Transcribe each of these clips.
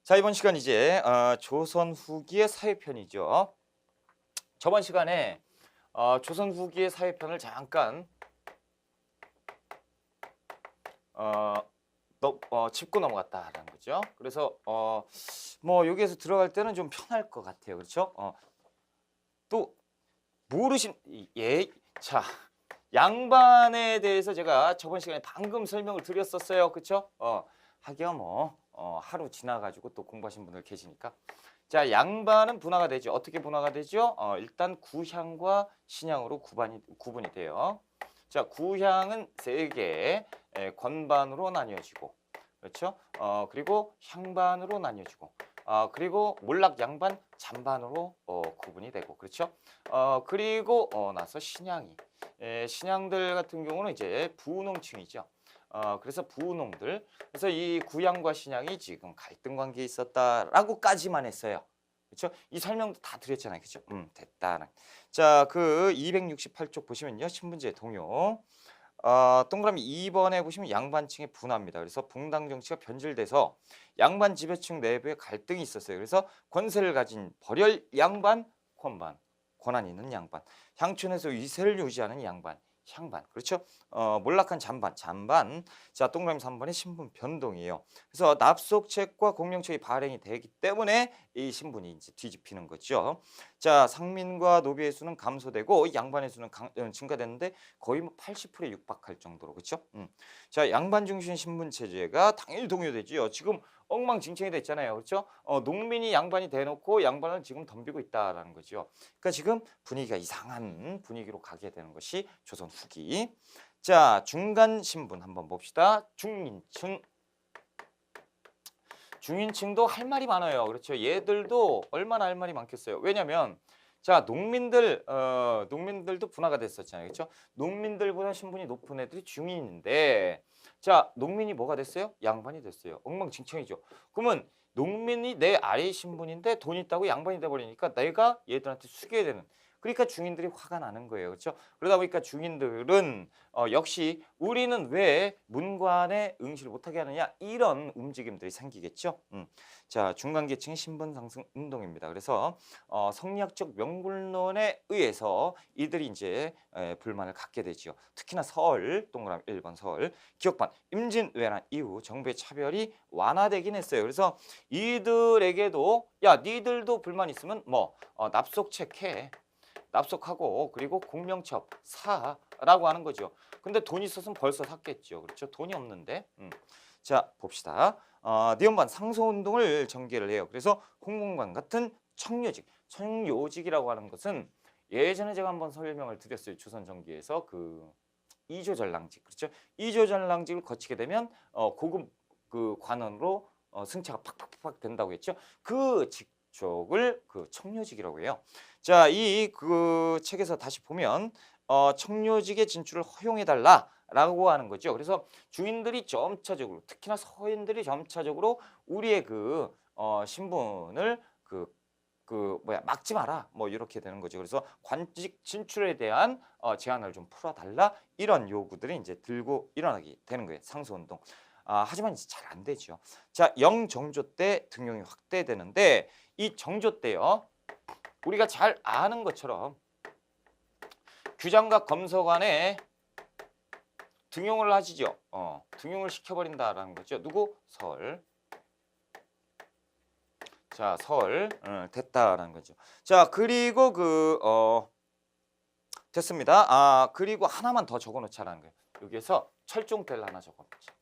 자, 이번 시간 이제 조선 후기의 사회편이죠. 저번 시간에 조선 후기의 사회편을 잠깐 어, 짚고 넘어갔다라는 거죠. 그래서 뭐 여기에서 들어갈 때는 좀 편할 것 같아요. 그렇죠? 또 모르신 자, 양반에 대해서 제가 저번 시간에 방금 설명을 드렸었어요. 그렇죠? 하기야 뭐 하루 지나가지고 또 공부하신 분들 계시니까. 자, 양반은 분화가 되죠. 어떻게 분화가 되죠? 일단 구향과 신향으로 구분이 돼요. 자, 구향은 세 개, 건반으로 나뉘어지고, 그렇죠? 그리고 향반으로 나뉘어지고, 그리고 몰락 양반, 잔반으로 구분이 되고, 그렇죠? 그리고 나서 신향이, 신향들 같은 경우는 이제 부농층이죠. 그래서 부농들, 그래서 이 구양과 신양이 지금 갈등 관계에 있었다라고까지만 했어요. 그렇죠? 이 설명도 다 드렸잖아요. 그렇죠? 됐다. 자, 그 268쪽 보시면요. 신분제 동요. 동그라미 2번에 보시면 양반층의 분화입니다. 그래서 붕당 정치가 변질돼서 양반 지배층 내부에 갈등이 있었어요. 그래서 권세를 가진 벌열 양반, 권반, 권한 있는 양반, 향촌에서 위세를 유지하는 양반, 향반. 그렇죠? 몰락한 잔반, 잔반. 자, 동그라미 3번의 신분 변동이에요. 그래서 납속책과 공명책이 발행이 되기 때문에 이 신분이 이제 뒤집히는 거죠. 자, 상민과 노비의 수는 감소되고 양반의 수는 증가됐는데 거의 뭐 80%에 육박할 정도로. 그렇죠? 자, 양반 중심 신분 체제가 당일 동요되지요. 지금 엉망진창이 됐잖아요. 그렇죠? 농민이 양반이 대놓고 양반을 지금 덤비고 있다라는 거죠. 그러니까 지금 분위기가 이상한 분위기로 가게 되는 것이 조선 후기. 자, 중간 신분 한번 봅시다. 중인층. 중인층도 할 말이 많아요. 그렇죠? 얘들도 얼마나 할 말이 많겠어요. 왜냐면 자, 농민들도 분화가 됐었잖아요. 그렇죠? 농민들보다 신분이 높은 애들이 중인인데 자, 농민이 뭐가 됐어요? 양반이 됐어요. 엉망진창이죠. 그러면 농민이 내 아래 신분인데 돈 있다고 양반이 돼 버리니까 내가 얘들한테 숙여야 되는, 그러니까 중인들이 화가 나는 거예요. 그렇죠? 그러다 보니까 중인들은 역시 우리는 왜 문관에 응시를 못하게 하느냐, 이런 움직임들이 생기겠죠. 자, 중간계층의 신분 상승 운동입니다. 그래서 성리학적 명분론에 의해서 이들이 이제 불만을 갖게 되지요. 특히나 서울, 동그라미 1번 서울, 기억반, 임진왜란 이후 정부의 차별이 완화되긴 했어요. 그래서 이들에게도 야, 니들도 불만 있으면 뭐 납속책해. 납속하고 그리고 공명첩 사라고 하는 거죠. 근데 돈 있었으면 벌써 샀겠죠. 그렇죠? 돈이 없는데. 자, 봅시다. 니은반 상소운동을 전개를 해요. 그래서 홍공관 같은 청요직, 청요직이라고 하는 것은 예전에 제가 한번 설명을 드렸어요. 조선 전기에서 그 이조전랑직, 그렇죠? 이조전랑직을 거치게 되면 고급 그 관원으로 승차가 팍팍팍 된다고 했죠. 그 직종을 그 청요직이라고 해요. 자, 이 그 책에서 다시 보면 청요직의 진출을 허용해 달라라고 하는 거죠. 그래서 주인들이 점차적으로, 특히나 서인들이 점차적으로 우리의 그 신분을 막지 마라, 뭐 이렇게 되는 거죠. 그래서 관직 진출에 대한 제한을 좀 풀어달라, 이런 요구들이 이제 들고 일어나게 되는 거예요. 상소운동. 하지만 이제 잘 안 되죠. 자, 영정조 때 등용이 확대되는데 이 정조 때요, 우리가 잘 아는 것처럼 규장과 검서관에 등용을 하시죠. 등용을 시켜버린다라는 거죠. 누구? 설. 자, 설 됐다라는 거죠. 자, 그리고 됐습니다. 그리고 하나만 더 적어놓자라는 거예요. 여기에서 철종대를 하나 적어놓자.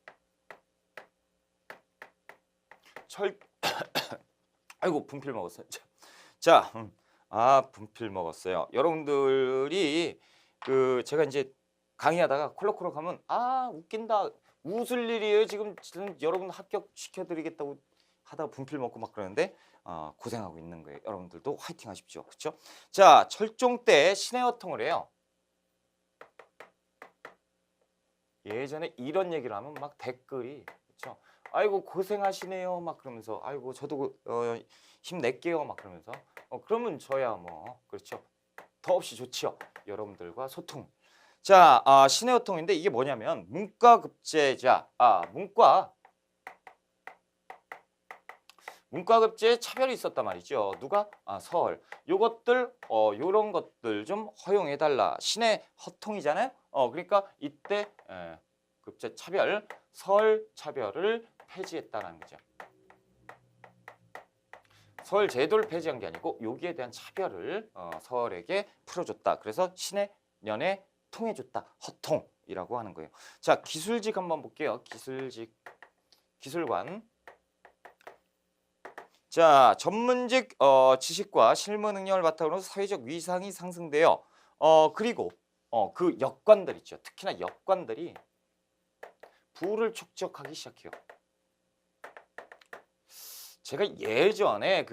아이고, 분필 먹었어요. 자, 분필 먹었어요. 여러분들이 제가 이제 강의하다가 콜록콜록 하면 웃긴다, 웃을 일이에요. 지금 여러분 합격시켜드리겠다고 하다가 분필 먹고 막 그러는데 고생하고 있는 거예요. 여러분들도 화이팅 하십시오. 그렇죠? 자, 철종 때 신해어통을 해요. 예전에 이런 얘기를 하면 막 댓글이, 그렇죠? 아이고 고생하시네요 막 그러면서, 아이고 저도 힘낼게요 막 그러면서, 그러면 저야 뭐 그렇죠, 더없이 좋지요. 여러분들과 소통. 자, 신해어통인데 이게 뭐냐면 문과급제자, 문과 문과급제에 차별이 있었단 말이죠. 누가? 서울. 요것들 요런 것들 좀 허용해 달라. 신의 허통이잖아요. 그러니까 이때 급제 차별, 서울 차별을 폐지했다라는 거죠. 서울 제도를 폐지한 게 아니고 여기에 대한 차별을 서울에게 풀어줬다. 그래서 신의 연에 통해줬다. 허통이라고 하는 거예요. 자, 기술직 한번 볼게요. 기술직, 기술관. 자, 전문직 지식과 실무 능력을 바탕으로 사회적 위상이 상승돼요. 그리고 그 역관들 있죠. 특히나 역관들이 부를 축적하기 시작해요. 제가 예전에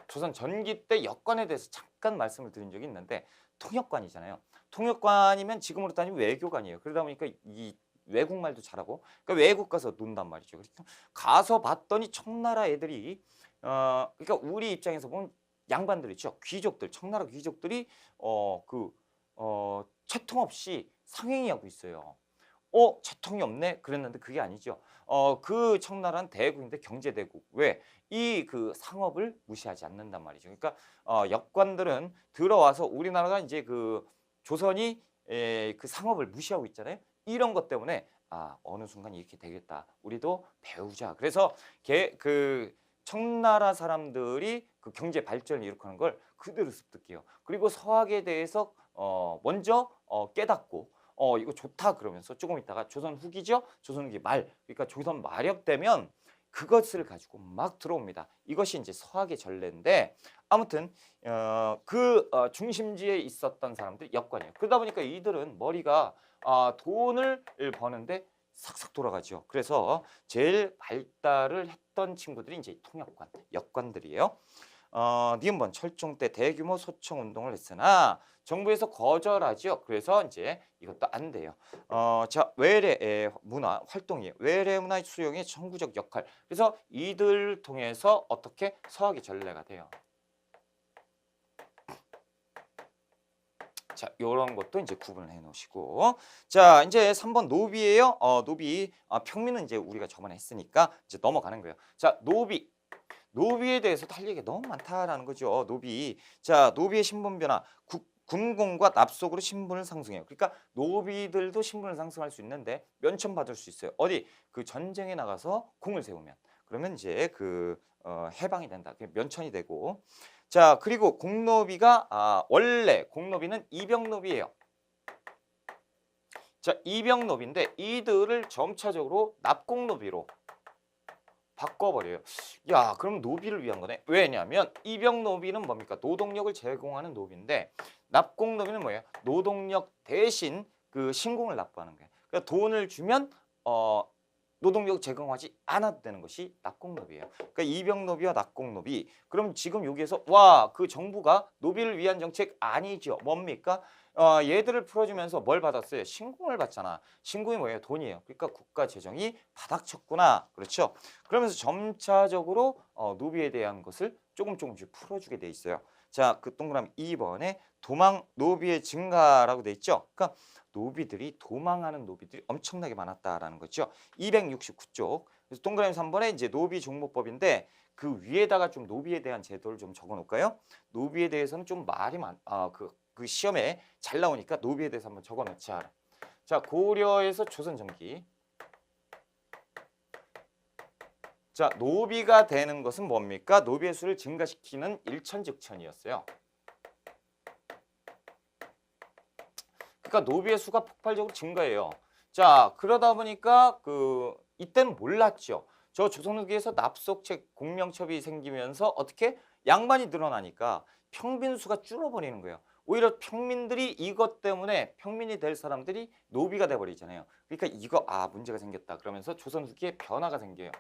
조선 전기 때 역관에 대해서 잠깐 말씀을 드린 적이 있는데 통역관이잖아요. 통역관이면 지금으로 따지면 외교관이에요. 그러다 보니까 이 외국말도 잘하고 그러니까 외국 가서 논단 말이죠. 그래서 가서 봤더니 청나라 애들이 그러니까 우리 입장에서 보면 양반들 있죠. 귀족들, 청나라 귀족들이 채통 없이 상행위하고 있어요. 채통이 없네? 그랬는데 그게 아니죠. 그 청나라는 대국인데 경제대국. 왜? 이 그 상업을 무시하지 않는단 말이죠. 그러니까 역관들은 들어와서 우리나라가 이제 그 조선이 그 상업을 무시하고 있잖아요. 이런 것 때문에 어느 순간 이렇게 되겠다. 우리도 배우자. 그래서 그 청나라 사람들이 그 경제 발전을 일으키는 걸 그대로 습득해요. 그리고 서학에 대해서 먼저 깨닫고 이거 좋다 그러면서 조금 있다가 조선 후기죠. 조선 후기 말. 그러니까 조선 말엽 되면 그것을 가지고 막 들어옵니다. 이것이 이제 서학의 전례인데 아무튼 중심지에 있었던 사람들이 역관이에요. 그러다 보니까 이들은 머리가 돈을 버는데 싹싹 돌아가죠. 그래서 제일 발달을 했던 친구들이 이제 통역관, 역관들이에요. 니은번 철종 때 대규모 소청 운동을 했으나 정부에서 거절하죠. 그래서 이제 이것도 안 돼요. 자, 외래 문화 활동이에요. 외래 문화 수용의 정부적 역할. 그래서 이들 통해서 어떻게 서학의 전례가 돼요. 자, 요런 것도 이제 구분을 해 놓으시고. 자, 이제 3번 노비예요. 노비. 평민은 이제 우리가 저번에 했으니까 이제 넘어가는 거예요. 자, 노비. 노비에 대해서도 할 얘기가 너무 많다라는 거죠. 노비. 자, 노비의 신분 변화. 군공과 납속으로 신분을 상승해요. 그러니까 노비들도 신분을 상승할 수 있는데 면천 받을 수 있어요. 어디? 그 전쟁에 나가서 공을 세우면. 그러면 이제 해방이 된다. 면천이 되고. 자, 그리고 공노비가 원래 공노비는 이병노비예요. 자, 이병노비인데 이들을 점차적으로 납공노비로 바꿔버려요. 야, 그럼 노비를 위한 거네. 왜냐하면 이병노비는 뭡니까? 노동력을 제공하는 노비인데 납공노비는 뭐예요? 노동력 대신 그 신공을 납부하는 거예요. 그러니까 돈을 주면 노동력 제공하지 않아도 되는 것이 납공노비예요. 그러니까 이병노비와 납공노비. 그럼 지금 여기에서 그 정부가 노비를 위한 정책 아니죠. 뭡니까? 얘들을 풀어주면서 뭘 받았어요? 신공을 받잖아. 신공이 뭐예요? 돈이에요. 그러니까 국가 재정이 바닥쳤구나. 그렇죠? 그러면서 점차적으로 노비에 대한 것을 조금씩 풀어주게 돼 있어요. 자, 그 동그라미 2번에 도망 노비의 증가라고 돼 있죠. 그러니까 노비들이 도망하는 노비들이 엄청나게 많았다라는 거죠. 269쪽. 그래서 동그라미 3번에 이제 노비 종목법인데 그 위에다가 좀 노비에 대한 제도를 좀 적어 놓을까요? 노비에 대해서는 좀 말이 그 시험에 잘 나오니까 노비에 대해서 한번 적어 놓자. 자, 고려에서 조선 전기. 자, 노비가 되는 것은 뭡니까? 노비의 수를 증가시키는 일천즉천이었어요. 그러니까 노비의 수가 폭발적으로 증가해요. 자, 그러다 보니까 이때는 몰랐죠. 저 조선 후기에서 납속책 공명첩이 생기면서 어떻게 양반이 늘어나니까 평민 수가 줄어버리는 거예요. 오히려 평민들이 이것 때문에 평민이 될 사람들이 노비가 돼버리잖아요. 그러니까 이거 문제가 생겼다. 그러면서 조선 후기에 변화가 생겨요.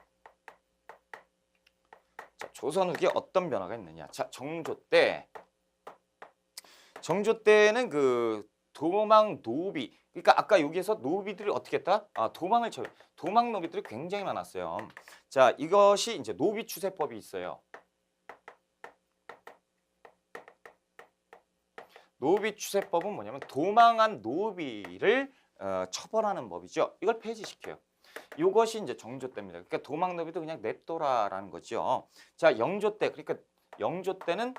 자, 조선 후기에 어떤 변화가 있느냐? 자, 정조 때는 도망 노비. 그러니까 아까 여기에서 노비들이 어떻게 했다? 도망을 쳐요. 도망 노비들이 굉장히 많았어요. 자, 이것이 이제 노비 추세법이 있어요. 노비 추세법은 뭐냐면 도망한 노비를 처벌하는 법이죠. 이걸 폐지시켜요. 요것이 이제 정조 때입니다. 그러니까 도망노비도 그냥 냅둬라라는 거죠. 자, 영조 때, 그러니까 영조 때는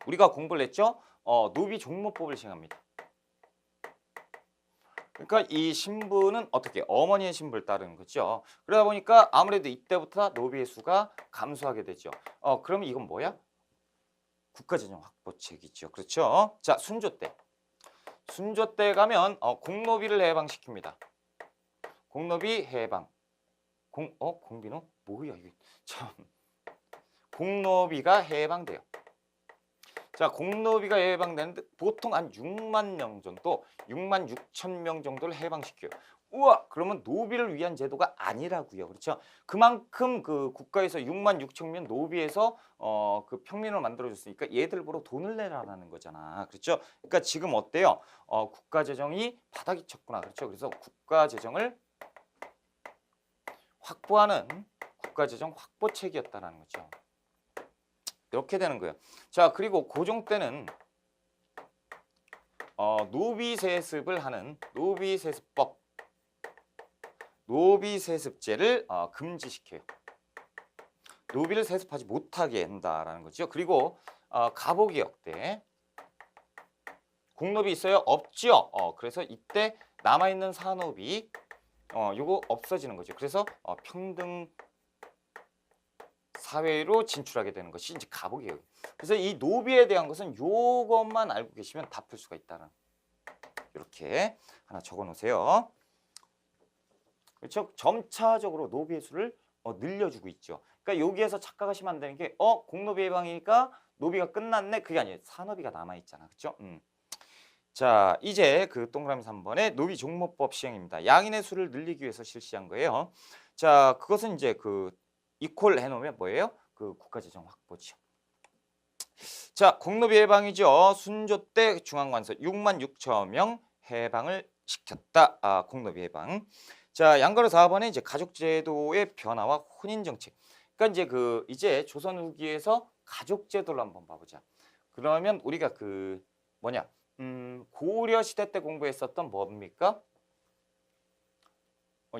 우리가 공부를 했죠. 노비 종모법을 시행합니다. 그러니까 이 신부는 어떻게 어머니의 신부를 따르는 거죠. 그러다 보니까 아무래도 이때부터 노비의 수가 감소하게 되죠. 그러면 이건 뭐야? 국가재정 확보책이죠. 그렇죠? 자, 순조 때. 순조 때 가면 공노비를 해방시킵니다. 공노비 해방. 공비노? 뭐야 이게 참. 공노비가 해방돼요. 자, 공노비가 해방되는데 보통 한 6만 명 정도, 6만 6천 명 정도를 해방시켜요. 우와, 그러면 노비를 위한 제도가 아니라고요. 그렇죠? 그만큼 그 국가에서 6만 6천 명 노비에서 그 평민을 만들어줬으니까 얘들 보러 돈을 내라라는 거잖아. 그렇죠? 그러니까 지금 어때요? 국가 재정이 바닥이 쳤구나. 그렇죠? 그래서 국가 재정을 확보하는 국가 재정 확보책이었다라는 거죠. 이렇게 되는 거예요. 자, 그리고 고종 때는 노비세습을 하는 노비세습법, 노비세습제를 금지시켜요. 노비를 세습하지 못하게 한다라는 거죠. 그리고 갑오개혁 때 공노비 있어요? 없죠. 그래서 이때 남아있는 산업이 요거 없어지는 거죠. 그래서 평등 사회로 진출하게 되는 것이 이제 갑오개혁. 그래서 이 노비에 대한 것은 요것만 알고 계시면 다 풀 수가 있다는. 이렇게 하나 적어 놓으세요. 그렇죠? 점차적으로 노비의 수를 늘려주고 있죠. 그러니까 여기에서 착각하시면 안 되는 게 공노비 해방이니까 노비가 끝났네. 그게 아니에요. 산업이가 남아 있잖아. 그렇죠? 자, 이제 그 동그라미 3번의 노비 종모법 시행입니다. 양인의 수를 늘리기 위해서 실시한 거예요. 자, 그것은 이제 그 이퀄 해놓으면 뭐예요? 그 국가재정 확보죠. 자, 공노비 해방이죠. 순조 때 중앙관서 6만 6천 명 해방을 시켰다. 공노비 해방. 자, 양가로 4번에 이제 가족제도의 변화와 혼인정책. 그러니까 이제 이제 조선 후기에서 가족제도를 한번 봐보자. 그러면 우리가 고려 시대 때 공부했었던 뭡니까?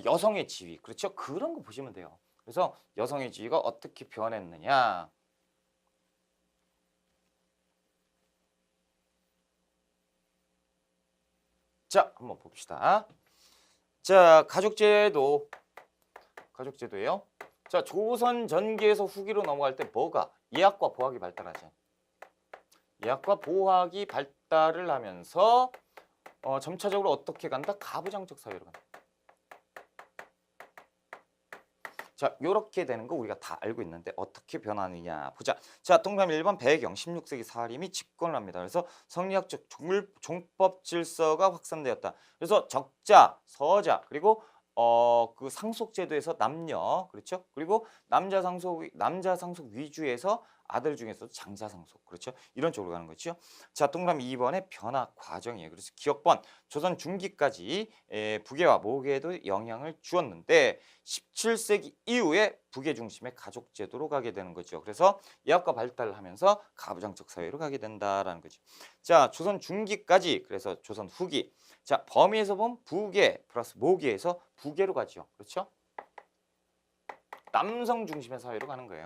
여성의 지위. 그렇죠? 그런 거 보시면 돼요. 그래서 여성의 지위가 어떻게 변했느냐. 자, 한번 봅시다. 자, 가족제도예요. 자, 조선 전기에서 후기로 넘어갈 때 뭐가? 예학과 보학이 발달하죠. 예학과 보학이 발달을 하면서 점차적으로 어떻게 간다? 가부장적 사회로 간다. 자, 요렇게 되는 거 우리가 다 알고 있는데 어떻게 변하느냐 보자. 자, 동그라미 1번 배경 16세기 사림이 집권을 합니다. 그래서 성리학적 종법 질서가 확산되었다. 그래서 적자, 서자, 그리고 그 상속 제도에서 남녀, 그렇죠? 그리고 남자 상속 위주에서 아들 중에서도 장자 상속, 그렇죠? 이런 쪽으로 가는 거죠. 자, 동그라미 2번의 변화 과정이에요. 그래서 기억번 조선 중기까지 부계와 모계에도 영향을 주었는데 17세기 이후에 부계 중심의 가족 제도로 가게 되는 거죠. 그래서 예학과 발달을 하면서 가부장적 사회로 가게 된다라는 거죠. 자, 조선 중기까지, 그래서 조선 후기. 자, 범위에서 보면 부계 플러스 모계에서 부계로 가죠. 그렇죠? 남성 중심의 사회로 가는 거예요.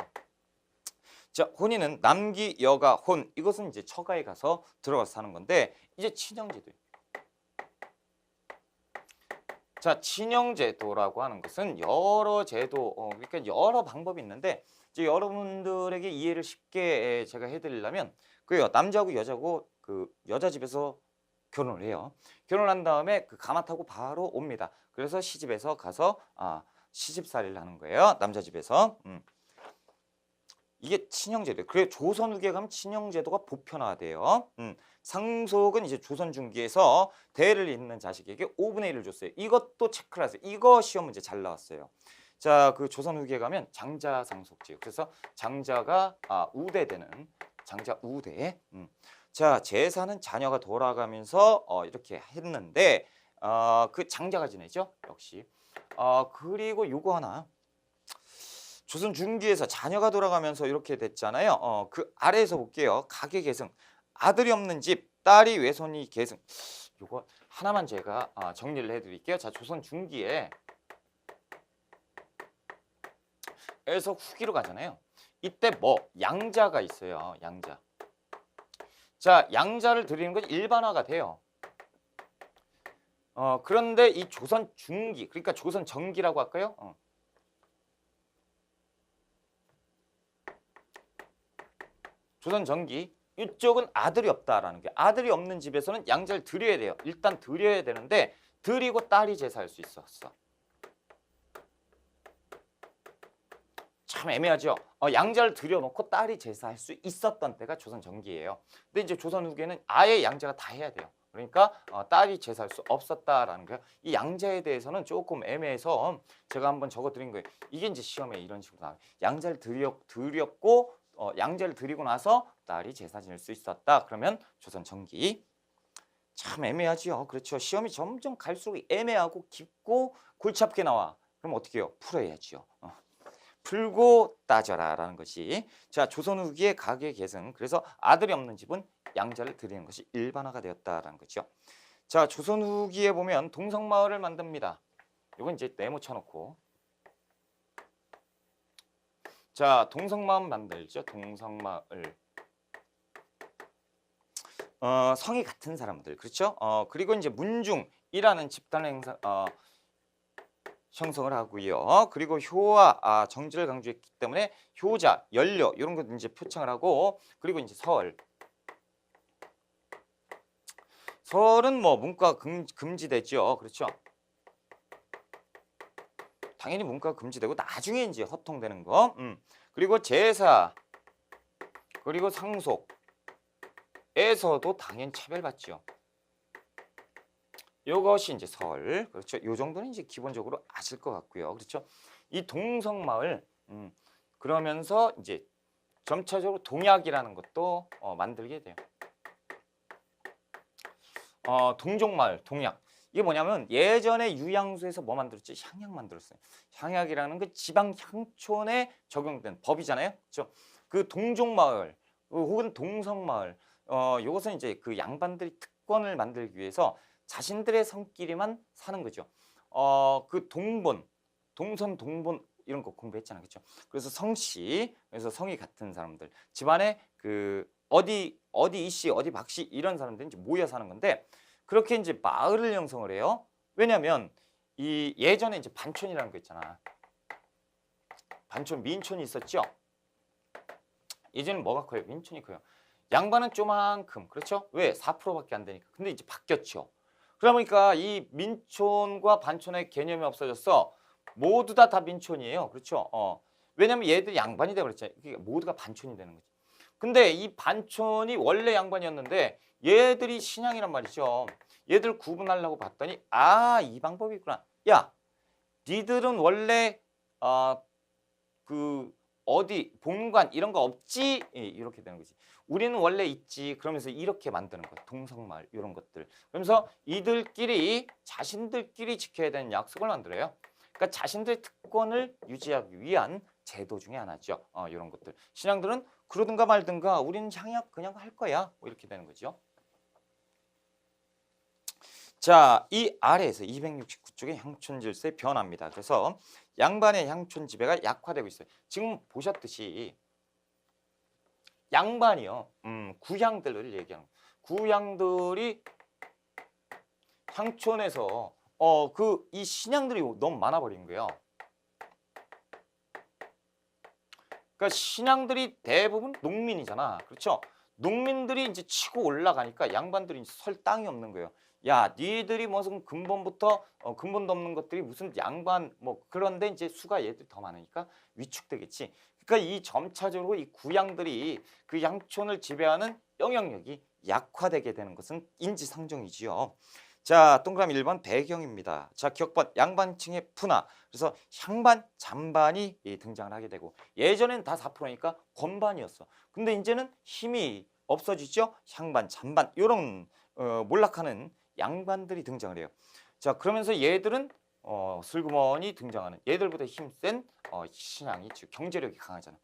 자, 혼인은 남기, 여가, 혼. 이것은 이제 처가에 가서 들어가서 사는 건데 이제 친형제도예요. 자, 친형제도라고 하는 것은 여러 제도, 그러니까 여러 방법이 있는데 이제 여러분들에게 이해를 쉽게 제가 해드리려면 그요 남자하고 여자고 그 여자 집에서 결혼을 해요. 결혼한 다음에 그 가마 타고 바로 옵니다. 그래서 시집에서 가서 시집살이를 하는 거예요. 남자 집에서. 이게 친형제도예요. 그래 조선 후기에 가면 친형제도가 보편화돼요. 상속은 이제 조선 중기에서 대를 잇는 자식에게 5분의 1을 줬어요. 이것도 체크를 하세요. 이거 시험 문제 잘 나왔어요. 자, 그 조선 후기에 가면 장자 상속제요. 그래서 장자가 우대되는 장자 우대. 자, 제사는 자녀가 돌아가면서 이렇게 했는데 그 장자가 지내죠. 역시. 그리고 요거 하나. 조선 중기에서 자녀가 돌아가면서 이렇게 됐잖아요. 그 아래에서 볼게요. 가계 계승. 아들이 없는 집, 딸이 외손이 계승. 요거 하나만 제가 정리를 해드릴게요. 자, 조선 중기에 에서 후기로 가잖아요. 이때 뭐 양자가 있어요. 양자. 자, 양자를 들이는 건 일반화가 돼요. 그런데 이 조선 중기, 그러니까 조선 전기라고 할까요? 조선 전기 이쪽은 아들이 없다라는 게, 아들이 없는 집에서는 양자를 드려야 돼요. 일단 드려야 되는데 드리고 딸이 제사할 수 있었어. 참 애매하죠. 양자를 들여놓고 딸이 제사할 수 있었던 때가 조선 전기예요. 근데 이제 조선 후기에는 아예 양자가 다 해야 돼요. 그러니까 딸이 제사할 수 없었다라는 거예요. 이 양자에 대해서는 조금 애매해서 제가 한번 적어드린 거예요. 이게 이제 시험에 이런 식으로 나와요. 양자를 드렸고 양자를 드리고 나서 딸이 제사 지낼 수 있었다. 그러면 조선 전기. 참 애매하지요. 그렇죠. 시험이 점점 갈수록 애매하고 깊고 골치 아프게 나와. 그럼 어떻게 해요? 풀어야지요. 풀고 따져라라는 것이. 자, 조선 후기의 가계 계승. 그래서 아들이 없는 집은 양자를 드리는 것이 일반화가 되었다라는 거죠. 자, 조선 후기에 보면 동성마을을 만듭니다. 이건 이제 네모 쳐놓고. 자, 동성마을 만들죠. 동성마을. 성이 같은 사람들, 그렇죠? 그리고 이제 문중이라는 집단을 형성을 하고요. 그리고 효와 정지를 강조했기 때문에 효자, 연료 이런 것 이제 표창을 하고, 그리고 이제 설은 뭐 문과 금지되죠. 그렇죠? 당연히 문과 금지되고 나중에 이제 허통되는 거. 그리고 제사, 그리고 상속에서도 당연히 차별받죠. 이것이 이제 설, 그렇죠? 요 정도는 이제 기본적으로 아실 것 같고요, 그렇죠? 이 동성마을, 그러면서 이제 점차적으로 동약이라는 것도 만들게 돼요. 동종마을, 동약. 이게 뭐냐면 예전에 유양수에서 뭐 만들었지? 향약 만들었어요. 향약이라는 그 지방 향촌에 적용된 법이잖아요, 그렇죠? 그 동종마을 혹은 동성마을, 요것은 이제 그 양반들이 특권을 만들기 위해서 자신들의 성끼리만 사는 거죠. 그 동본, 동선 동본 이런 거 공부했잖아요, 그렇죠? 그래서 성씨, 그래서 성이 같은 사람들, 집안에 그 어디 이씨, 어디 박씨 이런 사람들이 이제 모여 사는 건데, 그렇게 이제 마을을 형성을 해요. 왜냐하면 이 예전에 이제 반촌이라는 거 있잖아. 반촌, 민촌이 있었죠. 예전엔 뭐가 커요? 민촌이 커요. 양반은 쪼만큼, 그렇죠? 왜? 4%밖에 안 되니까. 근데 이제 바뀌었죠. 그러다 보니까 이 민촌과 반촌의 개념이 없어졌어. 모두 다 민촌이에요. 그렇죠? 왜냐면 얘들이 양반이 되어버렸잖아요. 그러니까 모두가 반촌이 되는 거지. 근데 이 반촌이 원래 양반이었는데 얘들이 신양이란 말이죠. 얘들 구분하려고 봤더니 이 방법이 있구나. 야, 니들은 원래 그 어디 본관 이런 거 없지? 이렇게 되는 거지. 우리는 원래 있지. 그러면서 이렇게 만드는 거야. 동성마을 이런 것들. 그러면서 이들끼리 자신들끼리 지켜야 되는 약속을 만들어요. 그러니까 자신들의 특권을 유지하기 위한 제도 중에 하나죠. 이런 것들. 신앙들은 그러든가 말든가 우리는 향약 그냥 할 거야. 뭐 이렇게 되는 거죠. 자, 이 아래에서 269쪽의 향촌 질서의 변화입니다. 그래서 양반의 향촌 지배가 약화되고 있어요. 지금 보셨듯이 양반이요. 구향들을 얘기하는 거예요. 구향들이 향촌에서 이 신양들이 너무 많아 버린 거예요. 그러니까 신양들이 대부분 농민이잖아. 그렇죠? 농민들이 이제 치고 올라가니까 양반들이 설 땅이 없는 거예요. 야, 니들이 무슨 근본부터 근본도 없는 것들이 무슨 양반 뭐 그런데 이제 수가 얘들이 더 많으니까 위축되겠지. 그러니까 이 점차적으로 이 구양들이 그 양촌을 지배하는 영향력이 약화되게 되는 것은 인지상정이지요. 자, 동그라미 1번 배경입니다. 자, 기억번 양반층의 분화. 그래서 향반, 잔반이 등장을 하게 되고, 예전엔 다 4%니까 건반이었어. 근데 이제는 힘이 없어지죠. 향반, 잔반 이런 몰락하는 양반들이 등장을 해요. 자, 그러면서 얘들은 슬그머니 등장하는, 얘들보다 힘센 신앙이, 즉 경제력이 강하잖아.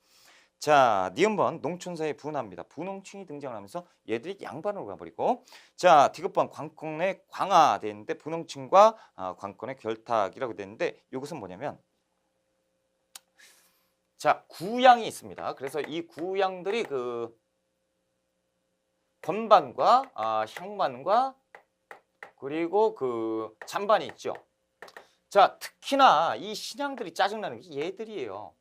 자, 니은번 농촌사의 분화입니다. 분홍층이 등장을 하면서 얘들이 양반으로 가버리고, 자, 디귿번 관건의 광화되는데 분홍층과 관건의 결탁이라고 되는데, 이것은 뭐냐면 자, 구양이 있습니다. 그래서 이 구양들이 그 건반과 향반과 그리고 그 잔반이 있죠. 자, 특히나 이 신앙들이 짜증나는 게 얘들이에요.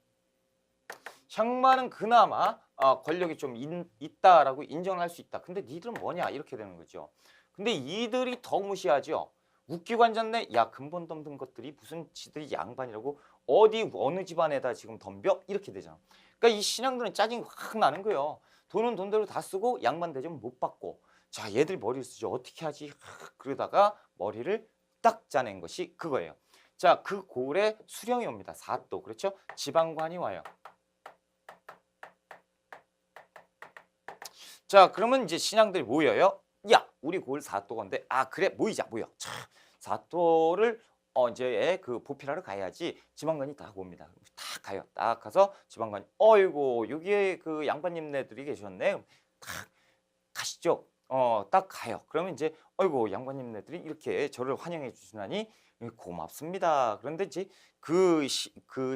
향반은 그나마 권력이 좀 있다라고 인정을 할 수 있다. 근데 니들은 뭐냐 이렇게 되는 거죠. 근데 이들이 더 무시하죠. 웃기고 앉았네. 야, 근본 덤든 것들이 무슨 지들이 양반이라고 어디 어느 집안에다 지금 덤벼? 이렇게 되잖아. 그러니까 이 신앙들은 짜증이 확 나는 거예요. 돈은 돈대로 다 쓰고 양반 대접 못 받고. 자, 얘들이 머리를 쓰죠. 어떻게 하지? 그러다가 머리를 딱 짜낸 것이 그거예요. 자, 그 고을에 수령이 옵니다. 사또. 그렇죠? 지방관이 와요. 자, 그러면 이제 신앙들이 모여요. 야, 우리 고을 사또건데, 그래, 모이자, 모여. 자, 사또를 이제 그 보필하러 가야지. 지방관이 딱 옵니다. 딱 가요. 딱 가서 지방관이, 어이고, 여기에 그 양반님네들이 계셨네. 딱 가시죠. 딱 가요. 그러면 이제, 어이고, 양반님네들이 이렇게 저를 환영해 주시다니 고맙습니다. 그런데 이제 그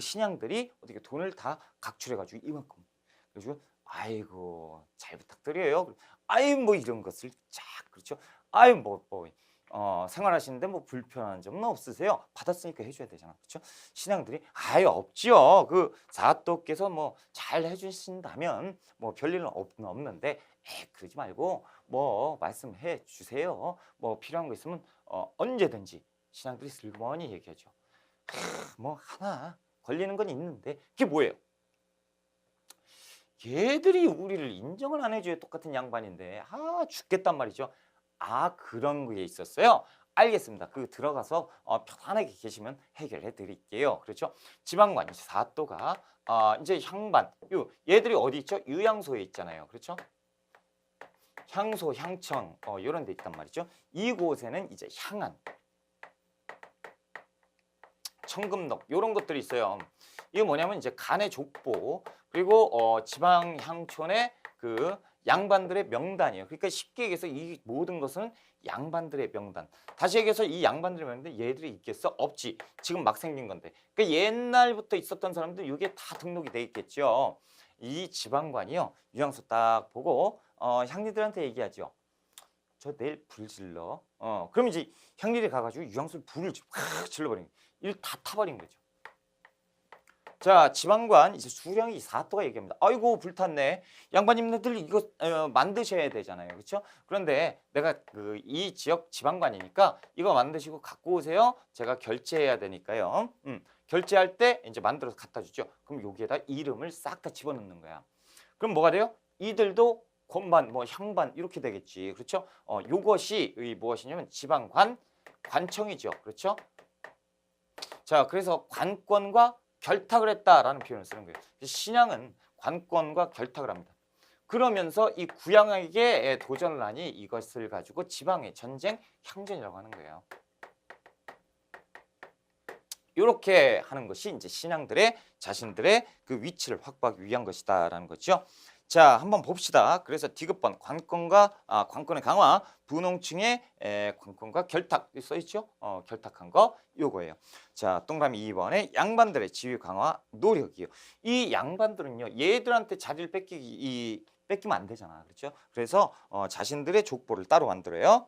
신양들이 어떻게 돈을 다 각출해가지고 이만큼. 그래가지고 아이고 잘 부탁드려요. 아이 뭐 이런 것을 쫙 그렇죠. 아이 생활하시는데 뭐 불편한 점은 없으세요? 받았으니까 해줘야 되잖아. 그렇죠? 신앙들이 아예 없지요. 그 사또께서 뭐 잘 해주신다면 뭐 별일은 없는데 그러지 말고 뭐 말씀해 주세요. 뭐 필요한 거 있으면 언제든지 신앙들이 슬그머니 얘기하죠. 뭐 하나 걸리는 건 있는데 그게 뭐예요? 얘들이 우리를 인정을 안 해줘요. 똑같은 양반인데 죽겠단 말이죠. 그런 게 있었어요. 알겠습니다. 그 들어가서 편안하게 계시면 해결해 드릴게요. 그렇죠? 지방관 사또가 이제 향반 얘들이 어디 있죠? 유양소에 있잖아요. 그렇죠? 향소, 향청 이런 데 있단 말이죠. 이곳에는 이제 향안, 청금록 이런 것들이 있어요. 이게 뭐냐면 이제 간의 족보 그리고 지방 향촌의 그 양반들의 명단이에요. 그러니까 쉽게 얘기해서 이 모든 것은 양반들의 명단. 다시 얘기해서 이 양반들의 명단 얘들이 있겠어? 없지. 지금 막 생긴 건데. 그러니까 옛날부터 있었던 사람들 이게 다 등록이 돼 있겠죠. 이 지방관이요. 유양소 딱 보고 향리들한테 얘기하죠. 저 내일 불 질러. 그럼 이제 향리들이 가가지고 유양소에 불을 확 질러버린 거예요. 일 다 타버린 거죠. 자, 지방관 이제 수령이 사또가 얘기합니다. 아이고 불탔네. 양반님들 이거 만드셔야 되잖아요. 그렇죠? 그런데 내가 이 지역 지방관이니까 이거 만드시고 갖고 오세요. 제가 결제해야 되니까요. 결제할 때 이제 만들어서 갖다 주죠. 그럼 여기에다 이름을 싹 다 집어넣는 거야. 그럼 뭐가 돼요? 이들도 권반, 뭐 향반 이렇게 되겠지. 그렇죠? 요것이 무엇이냐면 지방관, 관청이죠. 그렇죠? 자, 그래서 관권과 결탁을 했다라는 표현을 쓰는 거예요. 신앙은 관권과 결탁을 합니다. 그러면서 이 구양에게 도전을 하니 이것을 가지고 지방의 전쟁, 향전이라고 하는 거예요. 이렇게 하는 것이 이제 신앙들의 자신들의 그 위치를 확보하기 위한 것이다라는 거죠. 자, 한번 봅시다. 그래서 디귿번 관권의 강화, 분홍층의 관권과 결탁 써 있죠? 결탁한 거 요거예요. 자, 동그라미 2번에 양반들의 지위 강화 노력이요. 이 양반들은요, 얘들한테 자리를 뺏기면 안 되잖아. 그렇죠? 그래서 자신들의 족보를 따로 만들어요.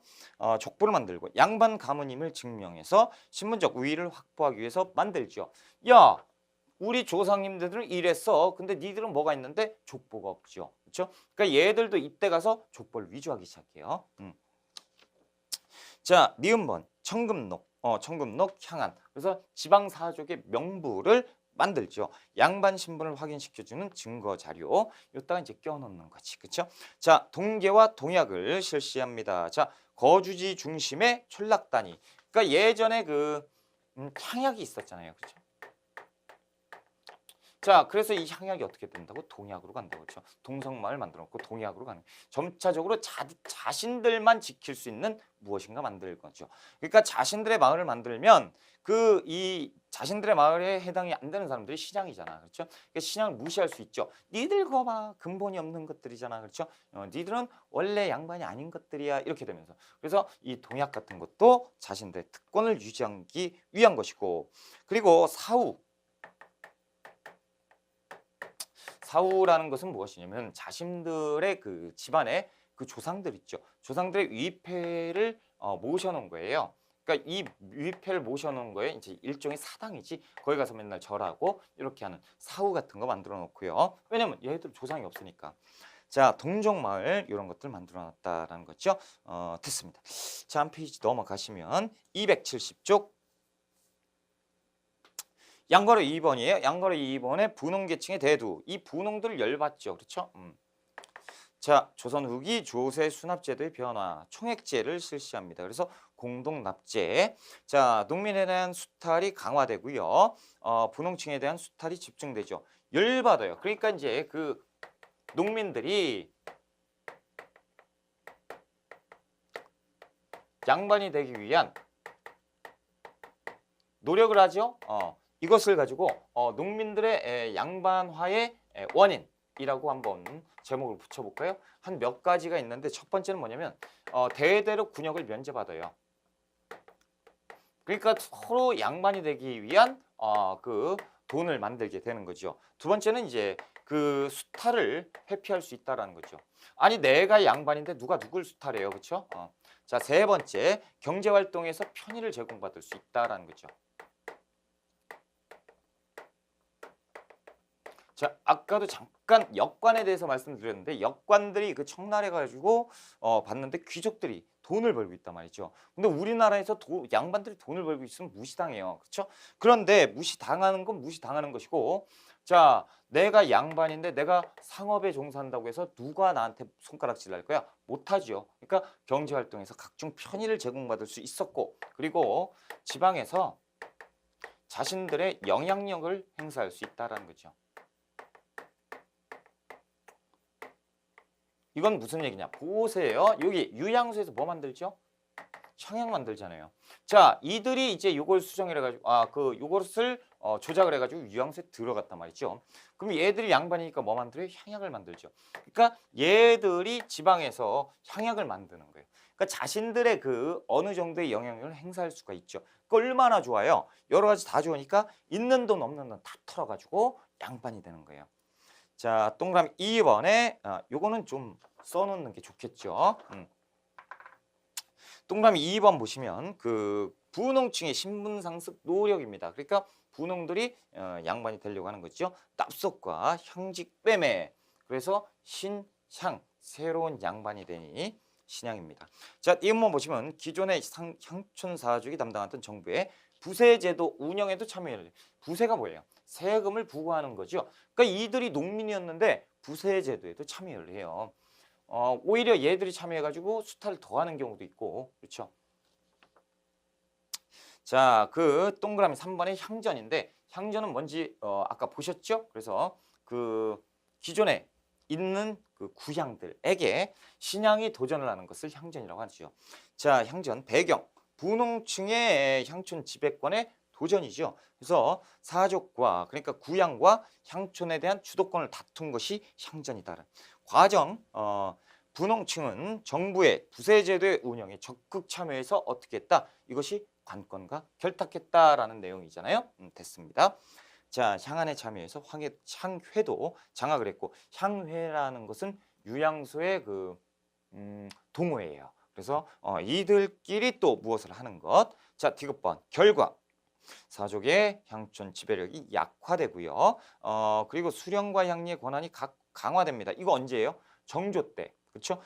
족보를 만들고 양반 가문임을 증명해서 신분적 우위를 확보하기 위해서 만들죠. 야, 우리 조상님들은 이랬어. 근데 니들은 뭐가 있는데 족보가 없죠. 그렇죠? 그러니까 얘들도 이때 가서 족보를 위조하기 시작해요. 자, 미음번 청금록, 청금록 향안. 그래서 지방사족의 명부를 만들죠. 양반 신분을 확인시켜주는 증거 자료. 요따가 이제 껴넣는 거지. 그렇죠? 자, 동계와 동약을 실시합니다. 자, 거주지 중심의 촌락단위. 그러니까 예전에 그 향약이 있었잖아요. 그렇죠? 자, 그래서 이 향약이 어떻게 된다고? 동약으로 간다고 그렇죠. 동성마을 만들어 놓고 동약으로 가는 거예요. 점차적으로 자신들만 지킬 수 있는 무엇인가 만들 거죠. 그러니까 자신들의 마을을 만들면 이 자신들의 마을에 해당이 안 되는 사람들이 신앙이잖아. 그렇죠? 그러니까 신앙을 무시할 수 있죠. 니들 거 봐. 근본이 없는 것들이잖아. 그렇죠? 니들은 원래 양반이 아닌 것들이야. 이렇게 되면서. 그래서 이 동약 같은 것도 자신들의 특권을 유지하기 위한 것이고 그리고 사후 사후라는 것은 무엇이냐면 자신들의 그 집안의 그 조상들 있죠. 조상들의 위패를 모셔놓은 거예요. 그러니까 이 위패를 모셔놓은 거에 이제 일종의 사당이지. 거기 가서 맨날 절하고 이렇게 하는 사후 같은 거 만들어 놓고요. 왜냐면 얘들 조상이 없으니까. 자, 동정마을 이런 것들 만들어 놨다라는 거죠. 됐습니다. 자, 한 페이지 넘어가시면 270쪽. 양거래 2번이에요. 양거래 2번에 분홍계층의 대두. 이 분홍들 열받죠. 그렇죠? 자, 조선 후기 조세 수납제도의 변화, 총액제를 실시합니다. 그래서 공동납제. 자, 농민에 대한 수탈이 강화되고요. 분홍층에 대한 수탈이 집중되죠. 열받아요. 그러니까 이제 그 농민들이 양반이 되기 위한 노력을 하죠. 이것을 가지고 농민들의 양반화의 원인이라고 한번 제목을 붙여볼까요? 한 몇 가지가 있는데 첫 번째는 뭐냐면 대대로 군역을 면제받아요. 그러니까 서로 양반이 되기 위한 그 돈을 만들게 되는 거죠. 두 번째는 이제 그 수탈을 회피할 수 있다라는 거죠. 아니 내가 양반인데 누가 누굴 수탈해요, 그렇죠? 자, 세 번째 경제 활동에서 편의를 제공받을 수 있다라는 거죠. 자, 아까도 잠깐 역관에 대해서 말씀드렸는데 역관들이 그 청나라에 가지고 봤는데 귀족들이 돈을 벌고 있단 말이죠. 근데 우리나라에서 양반들이 돈을 벌고 있으면 무시당해요. 그렇죠? 그런데 무시당하는 건 무시당하는 것이고 자, 내가 양반인데 내가 상업에 종사한다고 해서 누가 나한테 손가락질 할 거야? 못하죠. 그러니까 경제활동에서 각종 편의를 제공받을 수 있었고 그리고 지방에서 자신들의 영향력을 행사할 수 있다는 거죠. 이건 무슨 얘기냐? 보세요. 여기 유양수에서 뭐 만들죠? 향약 만들잖아요. 자, 이들이 이제 요걸 수정을 해가지고 요것을 조작을 해가지고 유양수에 들어갔단 말이죠. 그럼 얘들이 양반이니까 뭐 만들어요? 향약을 만들죠. 그러니까 얘들이 지방에서 향약을 만드는 거예요. 그러니까 자신들의 그 어느 정도의 영향력을 행사할 수가 있죠. 그 얼마나 좋아요. 여러 가지 다 좋으니까 있는 돈 없는 돈 다 털어가지고 양반이 되는 거예요. 자, 동그라미 2번에 요거는 좀 써놓는 게 좋겠죠. 동그라미 2번 보시면 그 분홍층의 신분상승 노력입니다. 그러니까 분홍들이 양반이 되려고 하는 거죠. 납속과 향직 빼매. 그래서 신향, 새로운 양반이 되니 신향입니다. 자, 이 한번 보시면 기존의 향촌사족이 담당하던 정부의 부세제도 운영에도 참여를 해요. 부세가 뭐예요? 세금을 부과하는 거죠. 그러니까 이들이 농민이었는데 부세제도에도 참여를 해요. 오히려 얘들이 참여해가지고 수탈을 더하는 경우도 있고 그렇죠. 자, 그 동그라미 3번의 향전인데 향전은 뭔지 아까 보셨죠? 그래서 그 기존에 있는 그 구향들에게 신향이 도전을 하는 것을 향전이라고 하죠. 자, 향전 배경 분홍층의 향촌 지배권의 도전이죠. 그래서 사족과 그러니까 구향과 향촌에 대한 주도권을 다툰 것이 향전이다. 과정 분홍층은 정부의 부세제도의 운영에 적극 참여해서 어떻게 했다? 이것이 관건과 결탁했다라는 내용이잖아요. 됐습니다. 자, 향안에 참여해서 향회도 장악을 했고 향회라는 것은 유양소의 그 동호회예요. 그래서 이들끼리 또 무엇을 하는 것? 자, 디귿번 결과 사족의 향촌 지배력이 약화되고요. 그리고 수령과 향리의 권한이 강화됩니다. 이거 언제예요? 정조 때. 그렇죠?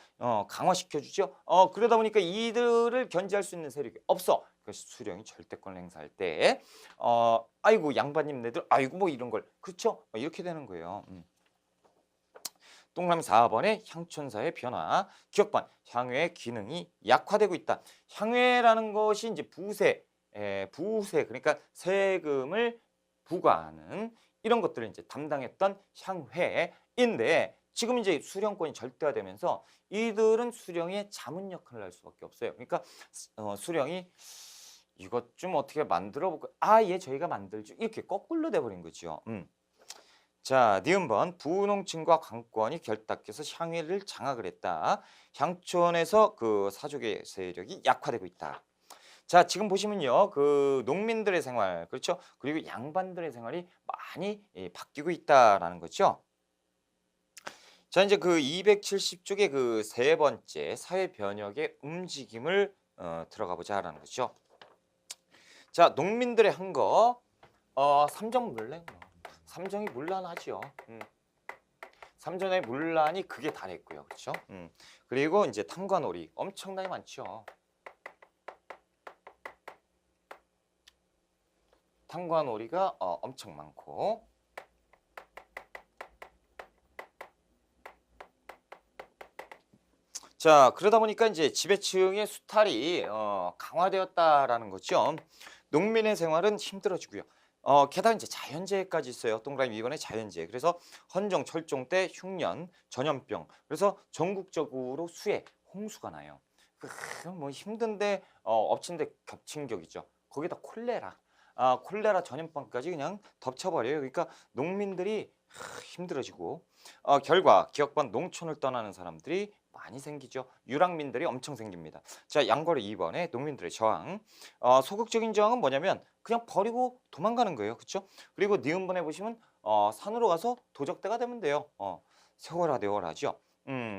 강화시켜주죠. 그러다 보니까 이들을 견제할 수 있는 세력이 없어. 그래서 수령이 절대권을 행사할 때 아이고 양반님 네들 아이고 뭐 이런 걸 그렇죠? 이렇게 되는 거예요. 동그라미 4번의 향촌사의 변화. 기억반 향회의 기능이 약화되고 있다. 향회라는 것이 이제 부세 그러니까 세금을 부과하는 이런 것들을 이제 담당했던 향회인데 지금 이제 수령권이 절대화되면서 이들은 수령의 자문 역할을 할 수밖에 없어요. 그러니까 수령이 이것 좀 어떻게 만들어 볼까? 예, 저희가 만들죠. 이렇게 거꾸로 돼버린 거죠. 자, 니은번 분홍층과 관권이 결탁해서 향회를 장악을 했다. 향촌에서 그 사족의 세력이 약화되고 있다. 자, 지금 보시면요. 그 농민들의 생활, 그렇죠? 그리고 양반들의 생활이 많이 바뀌고 있다라는 거죠. 자, 이제 그 270쪽의 그 세 번째 사회 변혁의 움직임을 들어가 보자라는 거죠. 자, 농민들의 한 거, 삼정물래, 뭐. 삼정이 문란하지요. 삼정의 문란이 극에 달했고요, 그렇죠? 그리고 이제 탐관오리 엄청나게 많죠. 탐관오리가 엄청 많고. 자, 그러다 보니까 이제 지배층의 수탈이 강화되었다라는 거죠. 농민의 생활은 힘들어지고요. 게다가 이제 자연재해까지 있어요. 동그라미 2번에 자연재해. 그래서 헌정, 철종 때 흉년, 전염병. 그래서 전국적으로 수해, 홍수가 나요. 뭐 힘든데 엎친데 겹친 격이죠. 거기다 콜레라. 콜레라 전염병까지 그냥 덮쳐버려요. 그러니까 농민들이 힘들어지고 결과 기업관 농촌을 떠나는 사람들이 많이 생기죠. 유랑민들이 엄청 생깁니다. 자, 양거리 2번에 농민들의 저항. 소극적인 저항은 뭐냐면 그냥 버리고 도망가는 거예요. 그렇죠? 그리고 니은번에 보시면 산으로 가서 도적대가 되면 돼요. 세월아 되어라죠.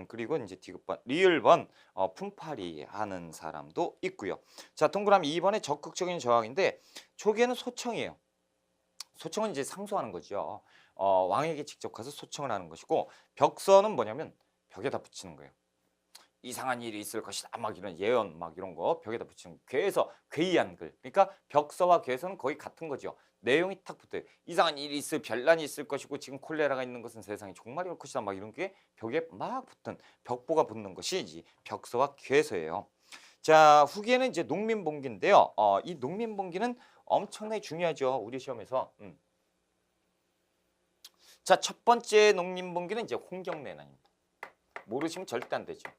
그리고 이제 디귿번, 리을번 품팔이 하는 사람도 있고요. 자, 동그라미 2번에 적극적인 저항인데 초기에는 소청이에요. 소청은 이제 상소하는 거죠. 왕에게 직접 가서 소청을 하는 것이고 벽서는 뭐냐면 벽에다 붙이는 거예요. 이상한 일이 있을 것이다. 막 이런 예언 막 이런 거 벽에다 붙이는 괴에서 괴이한 글. 그러니까 벽서와 괴서는 거의 같은 거죠. 내용이 탁 붙어요. 이상한 일이 있을 변란이 있을 것이고 지금 콜레라가 있는 것은 세상에 종말이 올 것이다. 막 이런 게 벽에 막 붙은 벽보가 붙는 것이 이제 벽서와 괴서예요. 자, 후기에는 이제 농민봉기인데요. 이 농민봉기는 엄청나게 중요하죠. 우리 시험에서. 자, 첫 번째 농민봉기는 이제 홍경래난입니다. 모르시면 절대 안 되죠.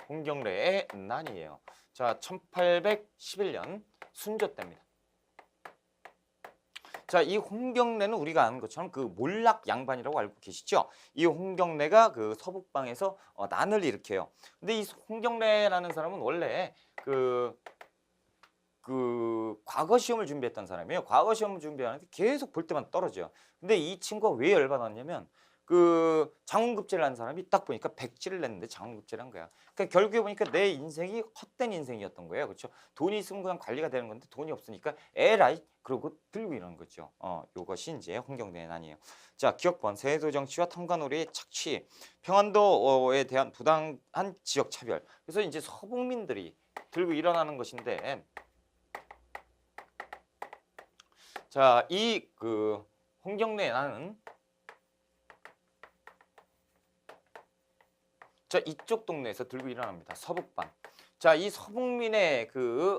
홍경래의 난이에요. 자, 1811년 순조 때입니다. 자, 이 홍경래는 우리가 아는 것처럼 그 몰락 양반이라고 알고 계시죠? 이 홍경래가 그 서북방에서 난을 일으켜요. 근데 이 홍경래라는 사람은 원래 그 과거 시험을 준비했던 사람이에요. 과거 시험을 준비하는데 계속 볼 때만 떨어져요. 근데 이 친구가 왜 열받았냐면 그 장원급제를 한 사람이 딱 보니까 백지를 냈는데 장원급제를 한 거야. 그러니까 결국에 보니까 내 인생이 헛된 인생이었던 거예요. 그렇죠? 돈이 있으면 그냥 관리가 되는 건데 돈이 없으니까 에라이 그러고 들고 이러는 거죠. 요것이 이제 홍경래의 난이에요. 자, 기억번 세도 정치와 탐관오리의 착취, 평안도에 대한 부당한 지역 차별. 그래서 이제 서북민들이 들고 일어나는 것인데 자, 이 그 홍경래의 난은 자, 이쪽 동네에서 들고 일어납니다. 서북방. 자, 이 서북민의 그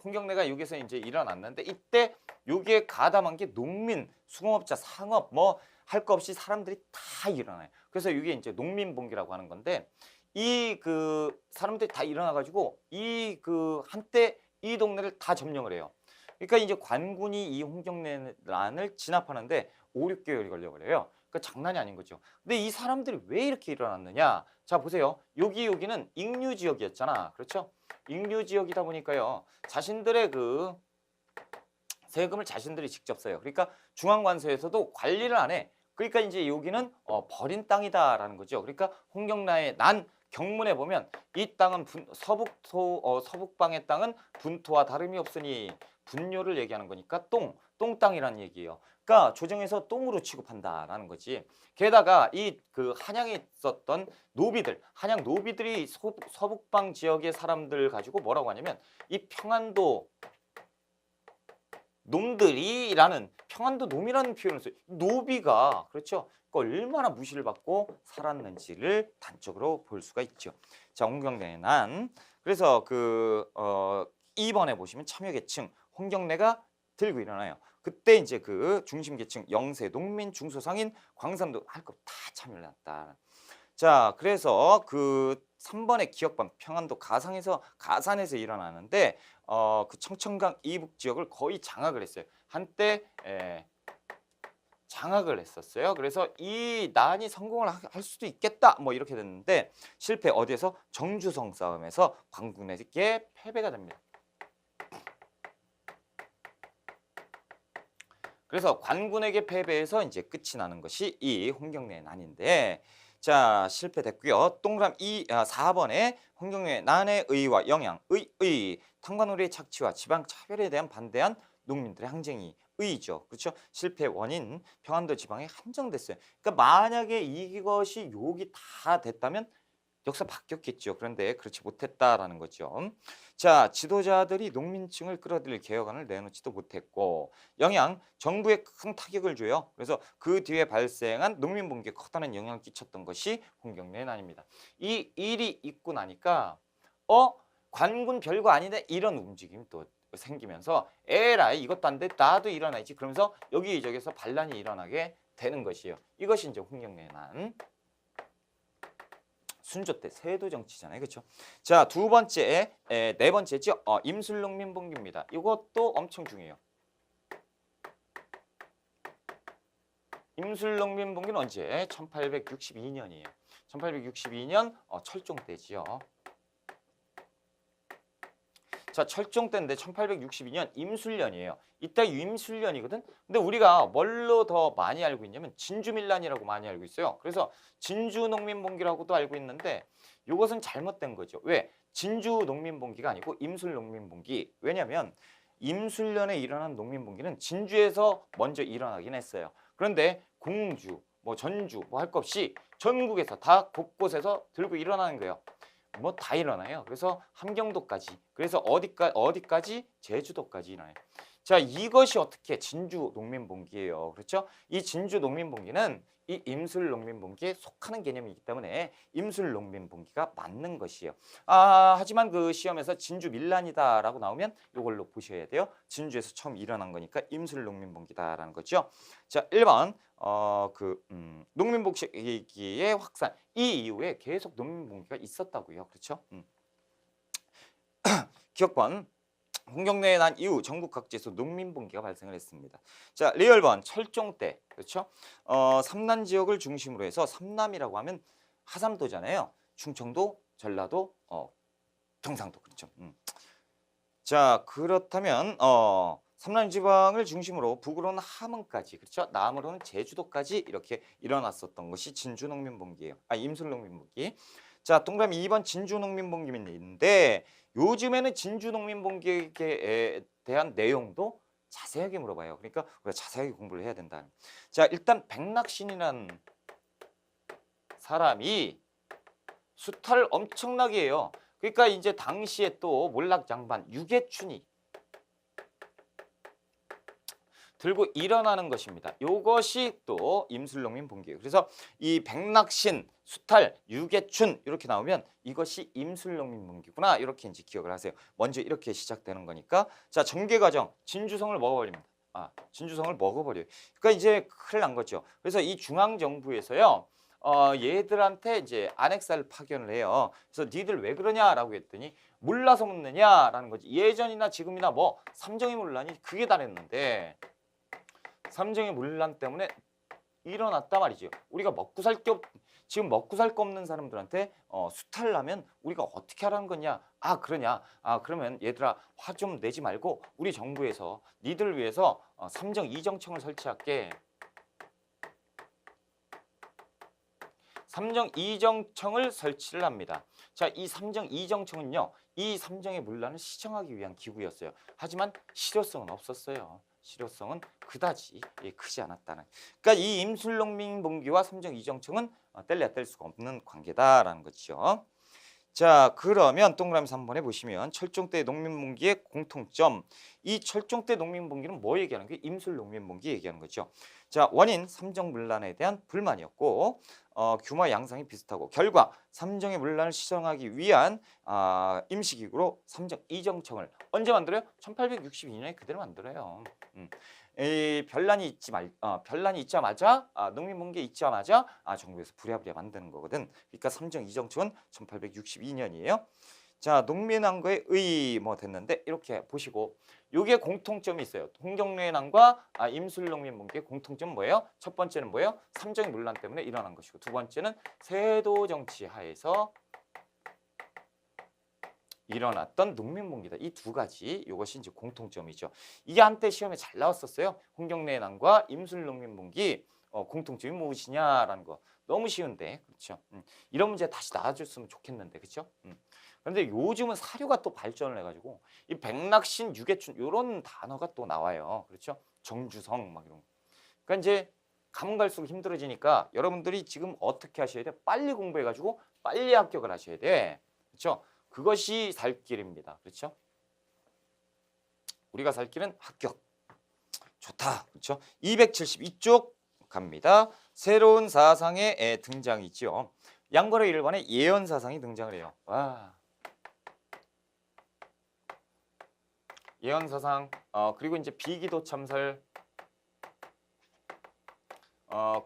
홍경래가 여기서 이제 일어났는데 이때 여기에 가담한 게 농민, 수공업자, 상업 뭐 할 거 없이 사람들이 다 일어나요. 그래서 이게 이제 농민봉기라고 하는 건데 이 그 사람들이 다 일어나 가지고 이 그 한때 이 동네를 다 점령을 해요. 그러니까 이제 관군이 이 홍경래란을 진압하는데 5, 6개월이 걸려버려요. 그러니까 장난이 아닌 거죠. 근데 이 사람들이 왜 이렇게 일어났느냐? 자, 보세요. 여기는 익류 지역이었잖아. 그렇죠? 익류 지역이다 보니까요. 자신들의 그 세금을 자신들이 직접 써요. 그러니까 중앙관세에서도 관리를 안 해. 그러니까 이제 여기는 버린 땅이다라는 거죠. 그러니까 홍경라의 난 경문에 보면 이 땅은 서북방의 땅은 분토와 다름이 없으니 분뇨를 얘기하는 거니까 똥땅이라는 얘기예요. 그러니까 조정에서 똥으로 취급한다라는 거지. 게다가 이 그 한양에 있었던 노비들, 한양 노비들이 서북방 지역의 사람들 가지고 뭐라고 하냐면 이 평안도 놈들이라는 평안도 놈이라는 표현을 써요. 노비가 그렇죠. 얼마나 무시를 받고 살았는지를 단적으로 볼 수가 있죠. 자, 홍경래의 난. 그래서 그 2번에 보시면 참여계층 홍경래가 들고 일어나요. 그때 이제 그 중심계층 영세, 농민, 중소상인, 광산도 할 거 다 참여를 했다. 자, 그래서 그 3번의 기억반 평안도 가산에서 일어나는데 그 청천강 이북 지역을 거의 장악을 했어요. 한때 장악을 했었어요. 그래서 이 난이 성공을 할 수도 있겠다 뭐 이렇게 됐는데 실패. 어디에서? 정주성 싸움에서 관군에게 패배가 됩니다. 그래서 관군에게 패배해서 이제 끝이 나는 것이 이 홍경래의 난인데 자, 실패됐고요. 동그라미 4번에 홍경래 난의 의와 영양, 탄광놀이의 착취와 지방 차별에 대한 반대한 농민들의 항쟁이 의죠. 그렇죠? 실패 원인 평안도 지방에 한정됐어요. 그러니까 만약에 이것이 요기 다 됐다면 역사 바뀌었겠죠. 그런데 그렇지 못했다라는 거죠. 자, 지도자들이 농민층을 끌어들일 개혁안을 내놓지도 못했고 영양, 정부에 큰 타격을 줘요. 그래서 그 뒤에 발생한 농민분기에 커다란 영향을 끼쳤던 것이 홍경래 난입니다. 이 일이 있고 나니까 관군 별거 아닌데 이런 움직임이 또 생기면서 에라이 이것도 안 돼, 나도 일어나야지. 그러면서 여기저기서 반란이 일어나게 되는 것이에요. 이것이 이제 홍경래 난. 순조 때 세도 정치잖아요. 그렇죠? 자, 네 번째죠. 임술농민봉기입니다. 이것도 엄청 중요해요. 임술농민봉기는 언제? 1862년이에요. 1862년 철종 때지요. 자, 철종 때인데 1862년 임술년이에요. 이때 임술년이거든. 근데 우리가 뭘로 더 많이 알고 있냐면 진주밀란이라고 많이 알고 있어요. 그래서 진주농민봉기라고도 알고 있는데 이것은 잘못된 거죠. 왜? 진주농민봉기가 아니고 임술농민봉기. 왜냐면 임술년에 일어난 농민봉기는 진주에서 먼저 일어나긴 했어요. 그런데 공주, 뭐 전주, 뭐 할 것 없이 전국에서 다 곳곳에서 들고 일어나는 거예요. 뭐 다 일어나요. 그래서 함경도까지. 그래서 어디까지? 제주도까지 일어나요. 자, 이것이 어떻게 진주 농민봉기예요. 그렇죠? 이 진주 농민봉기는 이 임술 농민봉기에 속하는 개념이기 때문에 임술 농민봉기가 맞는 것이에요. 하지만 그 시험에서 진주 밀란이다라고 나오면 이걸로 보셔야 돼요. 진주에서 처음 일어난 거니까 임술 농민봉기다라는 거죠. 자, 1번 농민복지의 확산. 이 이후에 계속 농민봉기가 있었다고요. 그렇죠? 기억번. 홍경래에 난 이후 전국 각지에서 농민봉기가 발생을 했습니다. 자, 리얼번 철종 때. 그렇죠? 삼남 지역을 중심으로 해서 삼남이라고 하면 하삼도잖아요. 충청도, 전라도, 경상도. 그렇죠? 자, 그렇다면 삼남 지방을 중심으로 북으로는 함흥까지, 그렇죠? 남으로는 제주도까지 이렇게 일어났었던 것이 진주농민봉기예요. 임술농민봉기. 자, 동그라미 2번 진주농민봉기인데 요즘에는 진주농민봉기에 대한 내용도 자세하게 물어봐요. 그러니까 우리가 자세하게 공부를 해야 된다. 자, 일단 백낙신이라는 사람이 수탈을 엄청나게 해요. 그러니까 이제 당시에 또 몰락장반 유계춘이 들고 일어나는 것입니다. 이것이 또 임술농민봉기예요. 그래서 이 백낙신, 수탈, 유계춘 이렇게 나오면 이것이 임술농민봉기구나 이렇게 이제 기억을 하세요. 먼저 이렇게 시작되는 거니까. 자, 전개과정 진주성을 먹어버립니다. 진주성을 먹어버려요. 그러니까 이제 큰일 난 거죠. 그래서 이 중앙정부에서요. 얘들한테 이제 안핵사를 파견을 해요. 그래서 니들 왜 그러냐라고 했더니 몰라서 묻느냐라는 거지. 예전이나 지금이나 뭐 삼정이 문란이 그게 다랬는데 삼정의 문란 때문에 일어났단 말이죠. 우리가 지금 먹고 살 거 없는 사람들한테 수탈을 하면 우리가 어떻게 하라는 거냐? 그러냐? 그러면 얘들아 화 좀 내지 말고 우리 정부에서 니들 위해서 삼정 이정청을 설치할게. 삼정 이정청을 설치를 합니다. 자, 이 삼정 이정청은요. 이 삼정의 문란을 시정하기 위한 기구였어요. 하지만 실효성은 없었어요. 실효성은 그다지 크지 않았다는. 그러니까 이 임술농민봉기와 삼정 이정청은 뗄래야 뗄 수가 없는 관계다라는 거죠. 자, 그러면 동그라미 3번에 보시면 철종 때 농민봉기의 공통점. 이 철종 때 농민봉기는 뭐 얘기하는 거예요? 임술농민봉기 얘기하는 거죠. 자, 원인 삼정문란에 대한 불만이었고 규모 양상이 비슷하고 결과 삼정의 문란을 시정하기 위한 임시기구로 삼정 이정청을 언제 만들어요? 1862년에 그대로 만들어요. 변란이 있자마자 농민봉기 있자마자 정부에서 부랴부랴 만드는 거거든. 그러니까 삼정 이정청은 1862년이에요. 자, 농민난과의 의 뭐 됐는데 이렇게 보시고 요게 공통점이 있어요. 홍경래 난과 임술농민봉기의 공통점 뭐예요? 첫 번째는 뭐예요? 삼정의 문란 때문에 일어난 것이고 두 번째는 세도 정치 하에서 일어났던 농민봉기다. 이 두 가지 이것이 이제 공통점이죠. 이게 한때 시험에 잘 나왔었어요. 홍경래 난과 임술농민봉기 공통점이 무엇이냐라는 거. 너무 쉬운데, 그렇죠? 이런 문제 다시 나와줬으면 좋겠는데, 그렇죠? 그런데 요즘은 사료가 또 발전을 해가지고 이 백락신, 유계춘 이런 단어가 또 나와요, 그렇죠? 정주성 막 이런 거. 그러니까 이제 가면 갈수록 힘들어지니까 여러분들이 지금 어떻게 하셔야 돼? 빨리 공부해가지고 빨리 합격을 하셔야 돼, 그렇죠? 그것이 살 길입니다, 그렇죠? 우리가 살 길은 합격. 좋다, 그렇죠? 272쪽 갑니다. 새로운 사상의 등장이죠. 양거래 일반에 예언 사상이 등장을 해요. 와. 예언 사상, 그리고 이제 비기도 참설,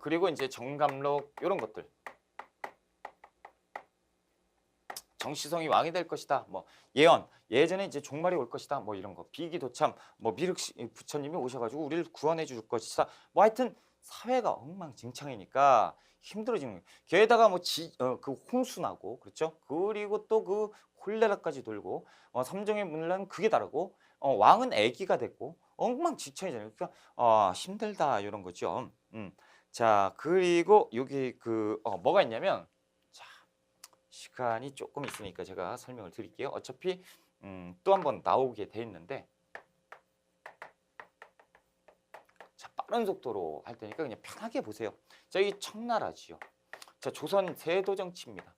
그리고 이제 정감록 이런 것들. 정시성이 왕이 될 것이다. 뭐 예언, 예전에 이제 종말이 올 것이다. 뭐 이런 거. 비기도참, 뭐 미륵 부처님이 오셔가지고 우리를 구원해 줄 것이다. 뭐 하여튼 사회가 엉망진창이니까 힘들어지는 거예요. 게다가 뭐 그 홍수 나고, 그렇죠? 그리고 또 그 콜레라까지 돌고, 삼정의 문란 그게 다르고, 왕은 애기가 됐고 엉망진창이잖아요. 그러니까 힘들다 이런 거죠. 자, 그리고 여기 뭐가 있냐면. 시간이 조금 있으니까 제가 설명을 드릴게요. 어차피 또 한 번 나오게 돼 있는데, 자, 빠른 속도로 할 테니까 그냥 편하게 보세요. 자, 이 청나라지요. 자, 조선 세도 정치입니다.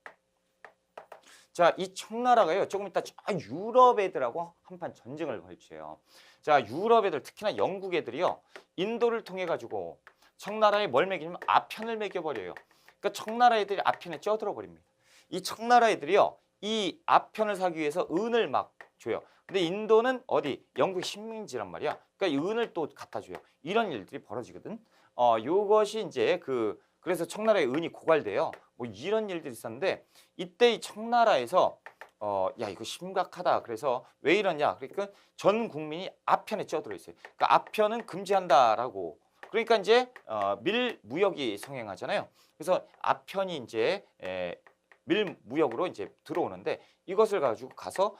자, 이 청나라가요, 조금 이따 저 유럽 애들하고 한판 전쟁을 벌쳐요. 자, 유럽 애들, 특히나 영국 애들이요, 인도를 통해 가지고 청나라에 뭘 매기냐면 아편을 매겨버려요. 그러니까 청나라 애들이 아편에 쪄들어 버립니다. 이 청나라 애들이요, 이 아편을 사기 위해서 은을 막 줘요. 근데 인도는 어디? 영국 식민지란 말이야. 그러니까 이 은을 또 갖다 줘요. 이런 일들이 벌어지거든. 요것이 이제 그래서 청나라의 은이 고갈돼요. 뭐 이런 일들이 있었는데, 이때 이 청나라에서 야, 이거 심각하다. 그래서 왜 이러냐? 그러니까 전 국민이 아편에 쪄들어 있어요. 그러니까 아편은 금지한다라고. 그러니까 이제 밀무역이 성행하잖아요. 그래서 아편이 이제 밀무역으로 이제 들어오는데, 이것을 가지고 가서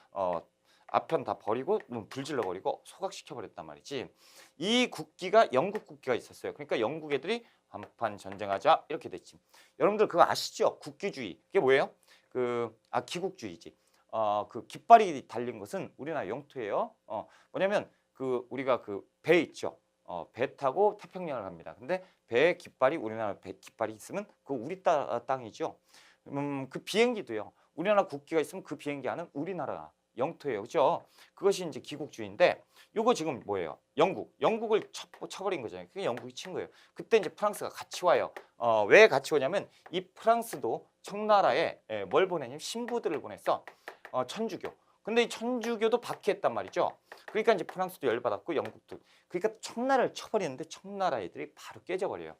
아편 다 버리고 불질러 버리고 소각시켜 버렸단 말이지. 이 국기가 영국 국기가 있었어요. 그러니까 영국 애들이 한판 전쟁하자 이렇게 됐지. 여러분들 그거 아시죠? 국기주의. 그게 뭐예요? 기국주의지. 그 깃발이 달린 것은 우리나라 영토예요. 뭐냐면 우리가 배 있죠. 배 타고 태평양을 갑니다. 근데 배에 깃발이, 우리나라 배 깃발이 있으면 그 우리 땅이죠. 그 비행기도요, 우리나라 국기가 있으면 그 비행기 안은 우리나라 영토예요, 그렇죠? 그것이 이제 기국주의인데, 요거 지금 뭐예요? 영국을 쳐버린 거잖아요. 그게 영국이 친 거예요. 그때 이제 프랑스가 같이 와요. 왜 같이 오냐면 이 프랑스도 청나라에 뭘 보내냐면 신부들을 보냈어. 천주교. 근데 이 천주교도 박해했단 말이죠. 그러니까 이제 프랑스도 열받았고 영국도. 그러니까 청나라를 쳐버리는데 청나라 애들이 바로 깨져버려요.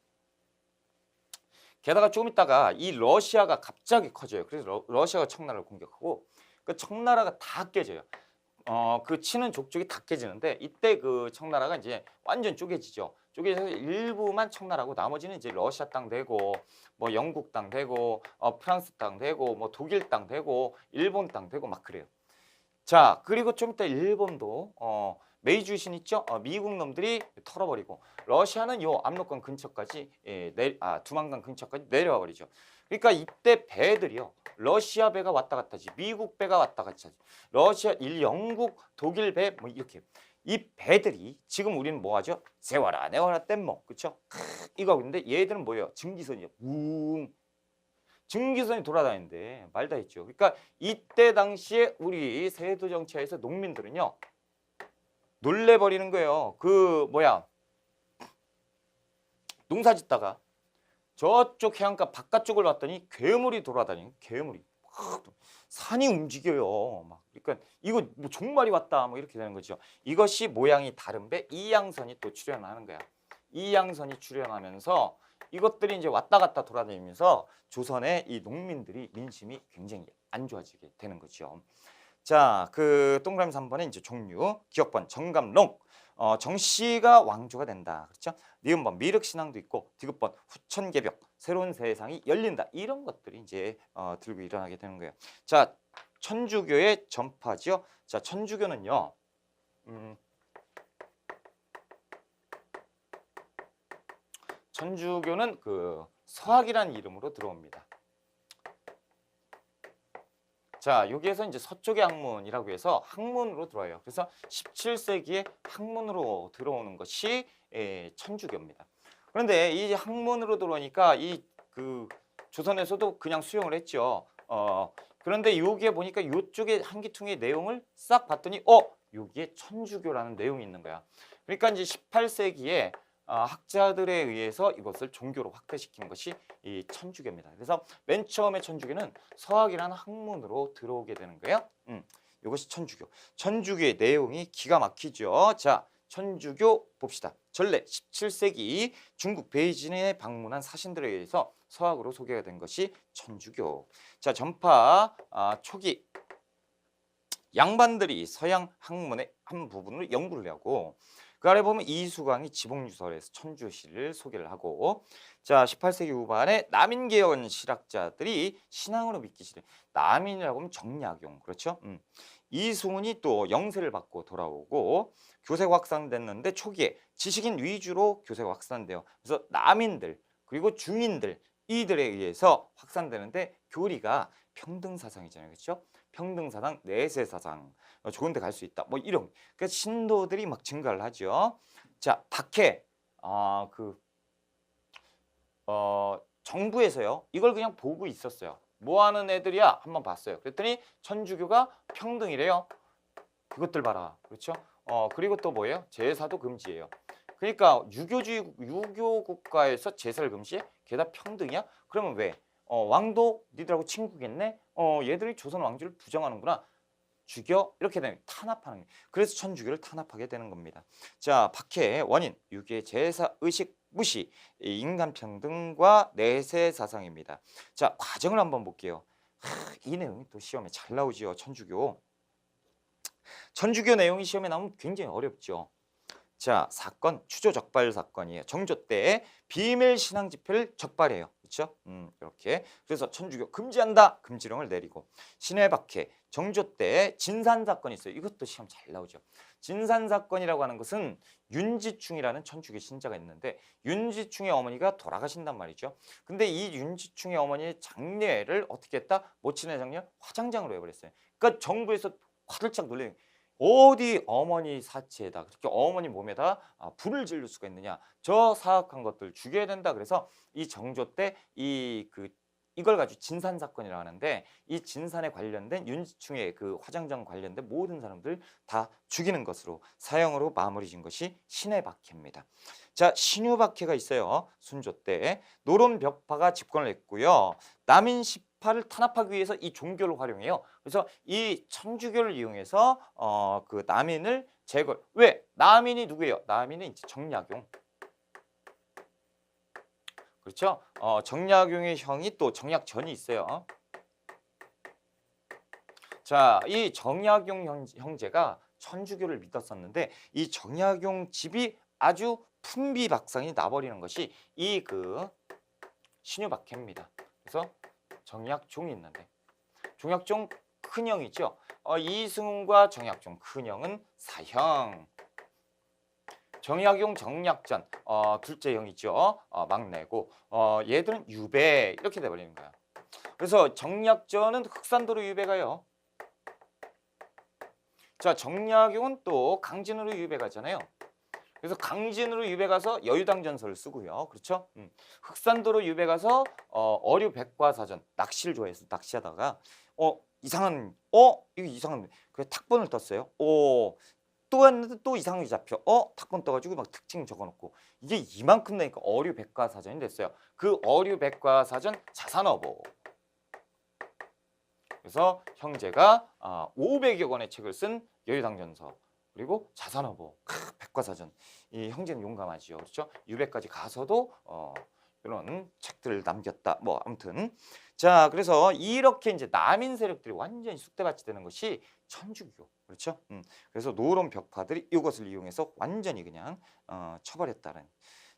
게다가 조금 있다가 이 러시아가 갑자기 커져요. 그래서 러시아가 청나라를 공격하고 그 청나라가 다 깨져요. 그 치는 족족이 다 깨지는데, 이때 그 청나라가 이제 완전 쪼개지죠. 쪼개져서 일부만 청나라고 나머지는 이제 러시아 땅 되고, 뭐 영국 땅 되고, 프랑스 땅 되고, 뭐 독일 땅 되고, 일본 땅 되고 막 그래요. 자, 그리고 좀 이따 일본도 메이주 신 있죠? 미국 놈들이 털어버리고, 러시아는 요 압록강 근처까지 두만강 근처까지 내려와 버리죠. 그러니까 이때 배들이요, 러시아 배가 왔다 갔다 하지, 미국 배가 왔다 갔다 하지, 영국, 독일 배 뭐 이렇게. 이 배들이 지금 우리는 뭐 하죠? 세워라 내워라 뗏목, 그렇죠? 이거 근데 얘들은 뭐예요? 증기선이요. 증기선이 돌아다니는데 말다 했죠. 그러니까 이때 당시에 우리 세도 정치하에서 농민들은요, 놀래버리는 거예요. 농사 짓다가 저쪽 해안가 바깥쪽을 봤더니 괴물이 돌아다니는, 괴물이 산이 움직여요. 막 그러니까 이거 뭐 종말이 왔다 뭐 이렇게 되는 거죠. 이것이 모양이 다른 배 이양선이 또 출현하는 거야. 이양선이 출현하면서 이것들이 이제 왔다 갔다 돌아다니면서 조선의 이 농민들이 민심이 굉장히 안 좋아지게 되는 거죠. 자, 동그라미 3번에 이제 종류, 기억번 정감록, 정씨가 왕조가 된다. 그렇죠? 니은번 미륵신앙도 있고, 디귿번 후천개벽, 새로운 세상이 열린다. 이런 것들이 이제 들고 일어나게 되는 거예요. 자, 천주교의 전파죠. 자, 천주교는요, 천주교는 서학이라는 이름으로 들어옵니다. 자, 여기에서 이제 서쪽의 학문이라고 해서 학문으로 들어와요. 그래서 17세기에 학문으로 들어오는 것이 천주교입니다. 그런데 이 학문으로 들어오니까 이 그 조선에서도 그냥 수용을 했죠. 그런데 여기에 보니까 이쪽에 한기퉁의 내용을 싹 봤더니 여기에 천주교라는 내용이 있는 거야. 그러니까 이제 18세기에 학자들에 의해서 이것을 종교로 확대시킨 것이 이 천주교입니다. 그래서 맨 처음에 천주교는 서학이라는 학문으로 들어오게 되는 거예요. 이것이 천주교. 천주교의 내용이 기가 막히죠. 자, 천주교 봅시다. 전래 17세기 중국 베이징에 방문한 사신들에 의해서 서학으로 소개가 된 것이 천주교. 자, 전파 초기 양반들이 서양 학문의 한 부분을 연구를 하고 그 아래 보면 이수광이 지복유설에서 천주시를 소개를 하고 자 18세기 후반에 남인계열 실학자들이 신앙으로 믿기 시작. 남인이라고 하면 정약용 그렇죠? 이승훈이 또 영세를 받고 돌아오고 교세가 확산됐는데 초기에 지식인 위주로 교세가 확산돼요. 그래서 남인들 그리고 중인들 이들에 의해서 확산되는데 교리가 평등사상이잖아요. 그렇죠? 평등사상, 내세사상 좋은 데 갈 수 있다. 뭐 이런 그러니까 신도들이 막 증가를 하죠. 자, 박해 정부에서요. 이걸 그냥 보고 있었어요. 뭐 하는 애들이야? 한번 봤어요. 그랬더니 천주교가 평등이래요. 그것들 봐라. 그렇죠? 그리고 또 뭐예요? 제사도 금지예요. 그러니까 유교 국가에서 제사를 금지해? 게다가 평등이야? 그러면 왜? 왕도 니들하고 친구겠네? 얘들이 조선 왕조를 부정하는구나. 죽여? 이렇게 되면 탄압하는 거예요. 그래서 천주교를 탄압하게 되는 겁니다. 자, 박해의 원인, 유교의 제사 의식 무시, 인간평등과 내세사상입니다. 자, 과정을 한번 볼게요. 이 내용이 또 시험에 잘 나오지요. 천주교 내용이 시험에 나오면 굉장히 어렵죠. 자, 사건 추조 적발 사건이에요. 정조 때 비밀 신앙 집회를 적발해요. 그렇죠? 이렇게 그래서 천주교 금지한다. 금지령을 내리고 신해 박해 정조 때 진산 사건이 있어요. 이것도 시험 잘 나오죠. 진산 사건이라고 하는 것은 윤지충이라는 천주교 신자가 있는데 윤지충의 어머니가 돌아가신단 말이죠. 근데 이 윤지충의 어머니의 장례를 어떻게 했다? 모친의 장례 화장장으로 해버렸어요. 그러니까 정부에서 화들짝 놀래는 어디 어머니 사체에다 그렇게 어머니 몸에다 불을 지를 수가 있느냐 저 사악한 것들 죽여야 된다. 그래서 이 정조 때 이걸 가지고 진산 사건이라고 하는데 이 진산에 관련된 윤지충의 그 화장장 관련된 모든 사람들 다 죽이는 것으로 사형으로 마무리 진 것이 신해박해입니다. 자, 신유박해가 있어요. 순조 때 노론벽파가 집권을 했고요. 남인 시파를 탄압하기 위해서 이 종교를 활용해요. 그래서 이 천주교를 이용해서 그 남인을 제거. 왜? 남인이 누구예요? 남인은 이제 정약용. 그렇죠? 정약용의 형이 또 정약전이 있어요. 자, 이 정약용 형제가 천주교를 믿었었는데 이 정약용 집이 아주 풍비박산이 나버리는 것이 이 신유박해입니다. 그래서 정약종이 있는데 정약종 큰형이죠. 이승훈과 정약종 큰형은 사형. 정약용 정약전 둘째 형이죠. 막내고 얘들은 유배 이렇게 돼버리는 거야. 그래서 정약전은 흑산도로 유배가요. 자, 정약용은 또 강진으로 유배가잖아요. 그래서 강진으로 유배가서 여유당전서를 쓰고요. 그렇죠? 흑산도로 유배가서 어류 백과사전 낚시를 좋아해서 낚시하다가 이거 이상한 그래 탁본을 떴어요. 또 했는데 또 이상하게 잡혀. 탁본 떠가지고 막 특징 적어놓고 이게 이만큼 되니까 어류 백과사전이 됐어요. 그 어류 백과사전 자산어보. 그래서 형제가 500여 권의 책을 쓴 여유당전서 그리고 자산어보, 백과사전. 이 형제는 용감하지요, 그렇죠? 유배까지 가서도 이런 책들을 남겼다. 뭐 아무튼 자, 그래서 이렇게 이제 남인 세력들이 완전히 쑥대밭이 되는 것이 천주교, 그렇죠? 그래서 노론 벽파들이 이것을 이용해서 완전히 그냥 쳐버렸다는.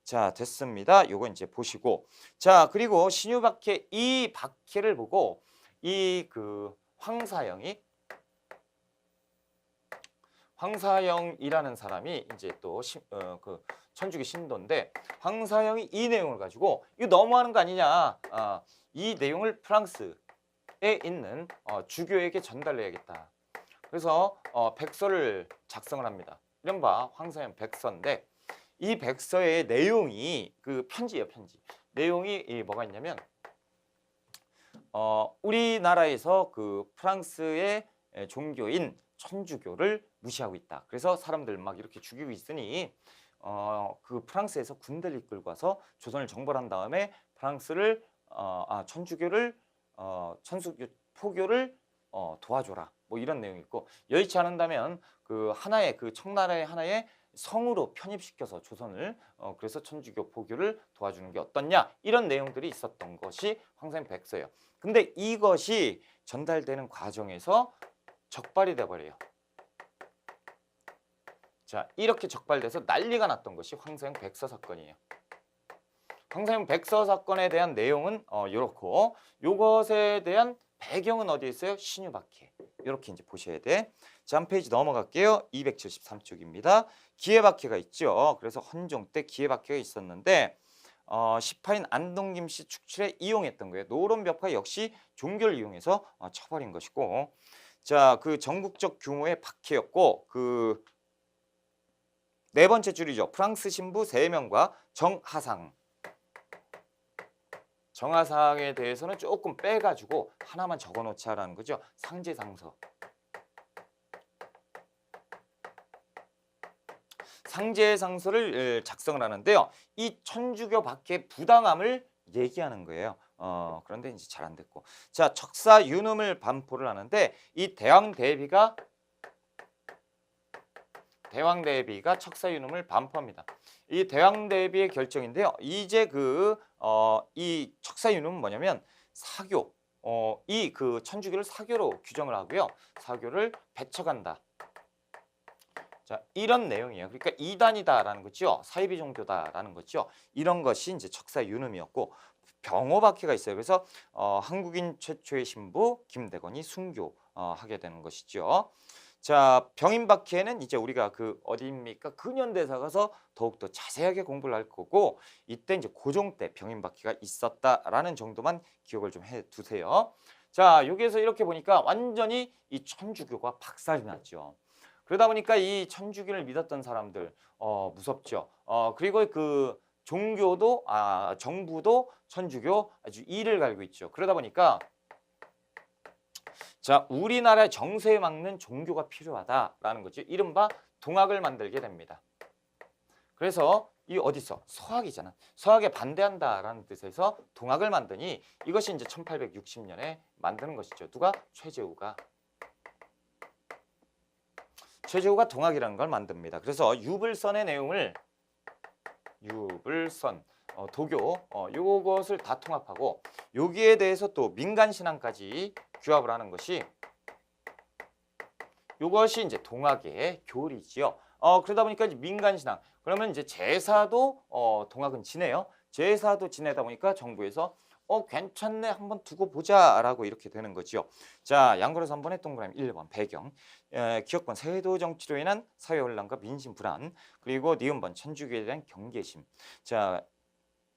자, 됐습니다. 요거 이제 보시고 자, 그리고 신유박해 이 박해를 보고 이 황사영이 황사영이라는 사람이 이제 또 그 천주교 신도인데 황사영이 이 내용을 가지고 이거 너무하는 거 아니냐. 이 내용을 프랑스에 있는 주교에게 전달해야겠다. 그래서 백서를 작성을 합니다. 이른바 황사영 백서인데 이 백서의 내용이 그 편지예요, 편지. 내용이 뭐가 있냐면 우리나라에서 그 프랑스의 종교인 천주교를 무시하고 있다. 그래서 사람들 막 이렇게 죽이고 있으니 그 프랑스에서 군대를 이끌고 와서 조선을 정벌한 다음에 프랑스를 천주교를 천주교 포교를 도와줘라. 뭐 이런 내용이 있고 여의치 않은다면 그 하나의 그 청나라의 하나의 성으로 편입시켜서 조선을 그래서 천주교 포교를 도와주는 게 어떻냐 이런 내용들이 있었던 것이 황사영 백서예요. 근데 이것이 전달되는 과정에서 적발이 돼버려요. 자, 이렇게 적발돼서 난리가 났던 것이 황사영 백서 사건이에요. 황사영 백서 사건에 대한 내용은 이렇고 요것에 대한 배경은 어디에 있어요? 신유박해. 이렇게 이제 보셔야 돼. 자, 한 페이지 넘어갈게요. 273쪽입니다. 기해박해가 있죠. 그래서 헌종 때 기해박해가 있었는데 시파인 안동김 씨 축출에 이용했던 거예요. 노론벽파 역시 종교를 이용해서 쳐버린 것이고, 자, 그 전국적 규모의 박해였고 그 네 번째 줄이죠. 프랑스 신부 3명과 정하상. 정하상에 대해서는 조금 빼가지고 하나만 적어놓자라는 거죠. 상제상서. 상제상서를 작성을 하는데요. 이 천주교 박해 부당함을 얘기하는 거예요. 그런데 이제 잘 안 됐고. 자, 척사 윤음을 반포를 하는데 이 대왕대비가 척사 윤음을 반포합니다. 이 대왕대비의 결정인데요. 이제 이 척사 윤음은 뭐냐면 사교, 이 그 천주교를 사교로 규정을 하고요. 사교를 배척한다. 자, 이런 내용이에요. 그러니까 이단이다라는 거죠. 사이비 종교다라는 거죠. 이런 것이 이제 척사 윤음이었고 병호박해가 있어요. 그래서 한국인 최초의 신부 김대건이 순교하게 되는 것이죠. 자, 병인박해는 이제 우리가 그 어디입니까? 근현대사 가서 더욱더 자세하게 공부를 할 거고 이때 이제 고종 때 병인박해가 있었다라는 정도만 기억을 좀 해두세요. 자, 여기에서 이렇게 보니까 완전히 이 천주교가 박살이 났죠. 그러다 보니까 이 천주교를 믿었던 사람들 무섭죠. 그리고 그 종교도 정부도 천주교 아주 이를 갈고 있죠. 그러다 보니까 자, 우리나라의 정세에 맞는 종교가 필요하다라는 거죠. 이른바 동학을 만들게 됩니다. 그래서 이 어디서 서학이잖아. 서학에 반대한다라는 뜻에서 동학을 만드니 이것이 이제 1860년에 만드는 것이죠. 누가? 최재우가 동학이라는 걸 만듭니다. 그래서 유불선의 내용을 도교 요것을 다 통합하고 여기에 대해서 또 민간신앙까지 규합을 하는 것이 요것이 이제 동학의 교리지요. 그러다 보니까 이제 민간신앙 그러면 이제 제사도 동학은 지내요. 제사도 지내다 보니까 정부에서 괜찮네 한번 두고 보자라고 이렇게 되는 거죠. 자, 양고로 3번의 동그라미 1번 배경 기업권 세도 정치로 인한 사회 혼란과 민심 불안 그리고 니은번 천주교에 대한 경계심. 자,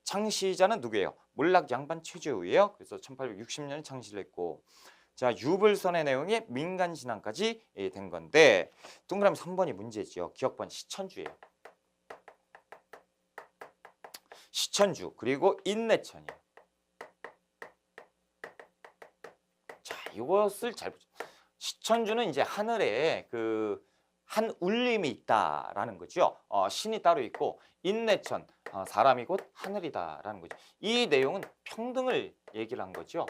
창시자는 누구예요? 몰락 양반 최재우예요. 그래서 1860년에 창시를 했고 자, 유불선의 내용이 민간신앙까지 된 건데 동그라미 3번이 문제죠. 기억번 시천주예요. 시천주 그리고 인내천이에요. 자, 이것을 잘 보죠. 시천주는 이제 하늘에 그 한 울림이 있다라는 거죠. 신이 따로 있고 인내천 사람이 곧 하늘이다라는 거죠. 이 내용은 평등을 얘기를 한 거죠.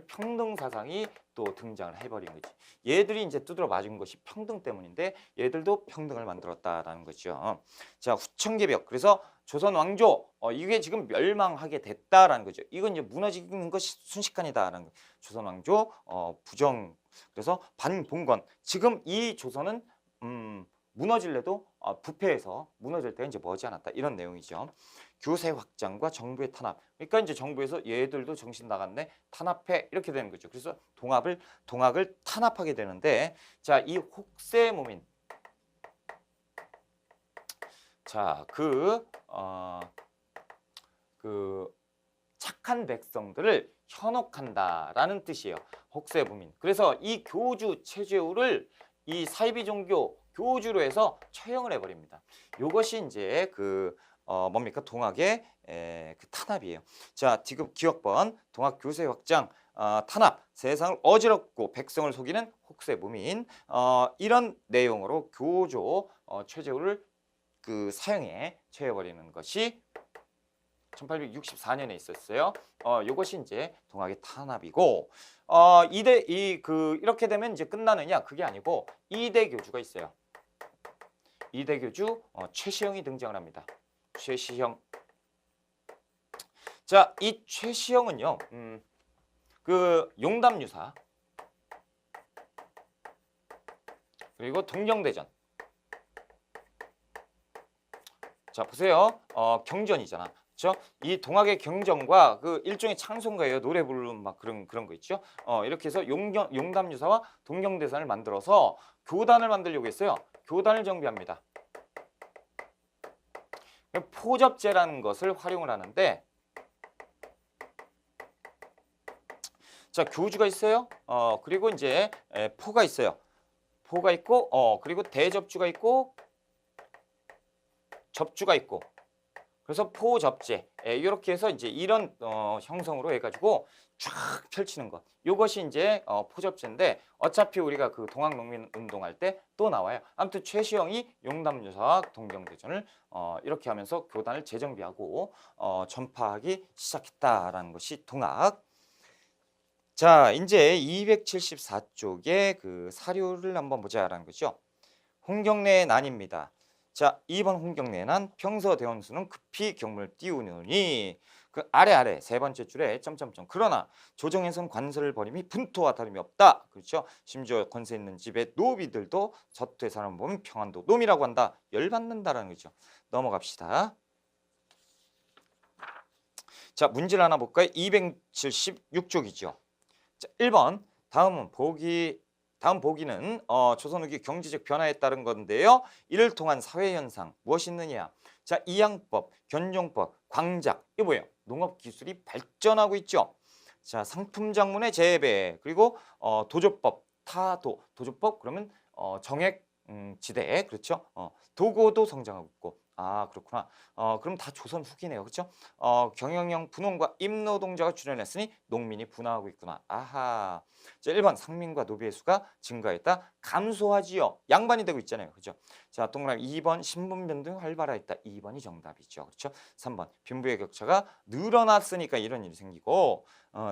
평등 사상이 또 등장을 해버린 거지. 얘들이 이제 두드러 맞은 것이 평등 때문인데 얘들도 평등을 만들었다라는 거죠. 자, 후천개벽 그래서 조선 왕조 이게 지금 멸망하게 됐다라는 거죠. 이건 이제 무너지는 것이 순식간이다라는 거. 조선 왕조 부정 그래서 반봉건 지금 이 조선은 무너질래도 부패해서 무너질 때 이제 머지않았다 이런 내용이죠. 교세 확장과 정부의 탄압. 그러니까 이제 정부에서 얘들도 정신 나갔네 탄압해 이렇게 되는 거죠. 그래서 동학을 탄압하게 되는데 자, 이 혹세무민 자, 그 착한 백성들을 현혹한다라는 뜻이에요. 혹세무민. 그래서 이 교주 최재우를 이 사이비 종교 교주로 해서 처형을 해버립니다. 이것이 이제 뭡니까? 동학의 그 탄압이에요. 자, 지금 기억번 동학 교세 확장, 탄압, 세상을 어지럽고 백성을 속이는 혹세무민, 이런 내용으로 교조 최재우를 그 사형에 처해버리는 것이 1864년에 있었어요. 요것이 이제 동학의 탄압이고, 이렇게 되면 이제 끝나느냐? 그게 아니고 이대 교주가 있어요. 이대 교주 최시형이 등장을 합니다. 최시형. 자, 이 최시형은요, 그 용담유사 그리고 동경대전. 자, 보세요. 경전이잖아. 그렇죠? 이 동학의 경전과 그 일종의 찬송가예요. 노래 부르는 막 그런 거 있죠. 이렇게 해서 용담유사와 동경대전을 만들어서 교단을 만들려고 했어요. 교단을 정비합니다. 포접제라는 것을 활용을 하는데, 자, 교주가 있어요. 그리고 이제 포가 있어요. 포가 있고, 그리고 대접주가 있고, 접주가 있고. 그래서 포접제 이렇게 해서 이제 이런 형성으로 해가지고 쫙 펼치는 것. 이것이 이제 포접제인데, 어차피 우리가 그 동학농민운동할 때 또 나와요. 아무튼 최시영이 용담유사와 동경대전을 이렇게 하면서 교단을 재정비하고 전파하기 시작했다라는 것이 동학. 자, 이제 274쪽의 그 사료를 한번 보자라는 거죠. 홍경래의 난입니다. 자, 2번 홍경래의 난, 평서대원수는 급히 경문을 띄우느니, 그 아래 세 번째 줄에 점점점. 그러나 조정에선 관설을 벌임이 분토와 다름이 없다. 그렇죠? 심지어 권세 있는 집의 노비들도 젖되 사람 보면 평안도 놈이라고 한다. 열받는다라는 거죠. 넘어갑시다. 자, 문제를 하나 볼까요? 276쪽이죠. 자, 1번. 다음 보기는 조선 후기 경제적 변화에 따른 건데요. 이를 통한 사회 현상 무엇이 있느냐? 자, 이양법, 견종법, 광작. 이거 뭐예요? 농업 기술이 발전하고 있죠. 자, 상품 작물의 재배, 그리고 도조법, 도조법 그러면 정액 지대, 그렇죠? 도고도 성장하고 있고. 아, 그렇구나. 그럼 다 조선 후기네요. 그렇죠? 경영형 분홍과 임노동자가 출연했으니 농민이 분화하고 있구나. 아하. 자, 1번 상민과 노비의 수가 증가했다. 감소하지요. 양반이 되고 있잖아요. 그렇죠? 자, 동그라미 2번 신분 변동이 활발화했다. 2번이 정답이죠. 그렇죠? 3번 빈부의 격차가 늘어났으니까 이런 일이 생기고,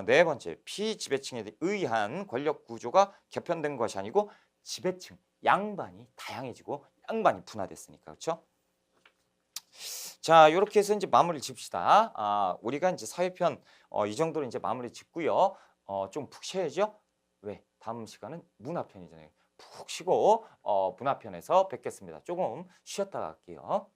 네 번째 피지배층에 의한 권력 구조가 개편된 것이 아니고 지배층, 양반이 다양해지고 양반이 분화됐으니까. 그렇죠? 자, 이렇게 해서 이제 마무리를 짓시다. 우리가 이제 사회편 이 정도로 이제 마무리 짓고요. 좀 푹 쉬어야죠. 왜? 다음 시간은 문화편이잖아요. 푹 쉬고 문화편에서 뵙겠습니다. 조금 쉬었다 갈게요.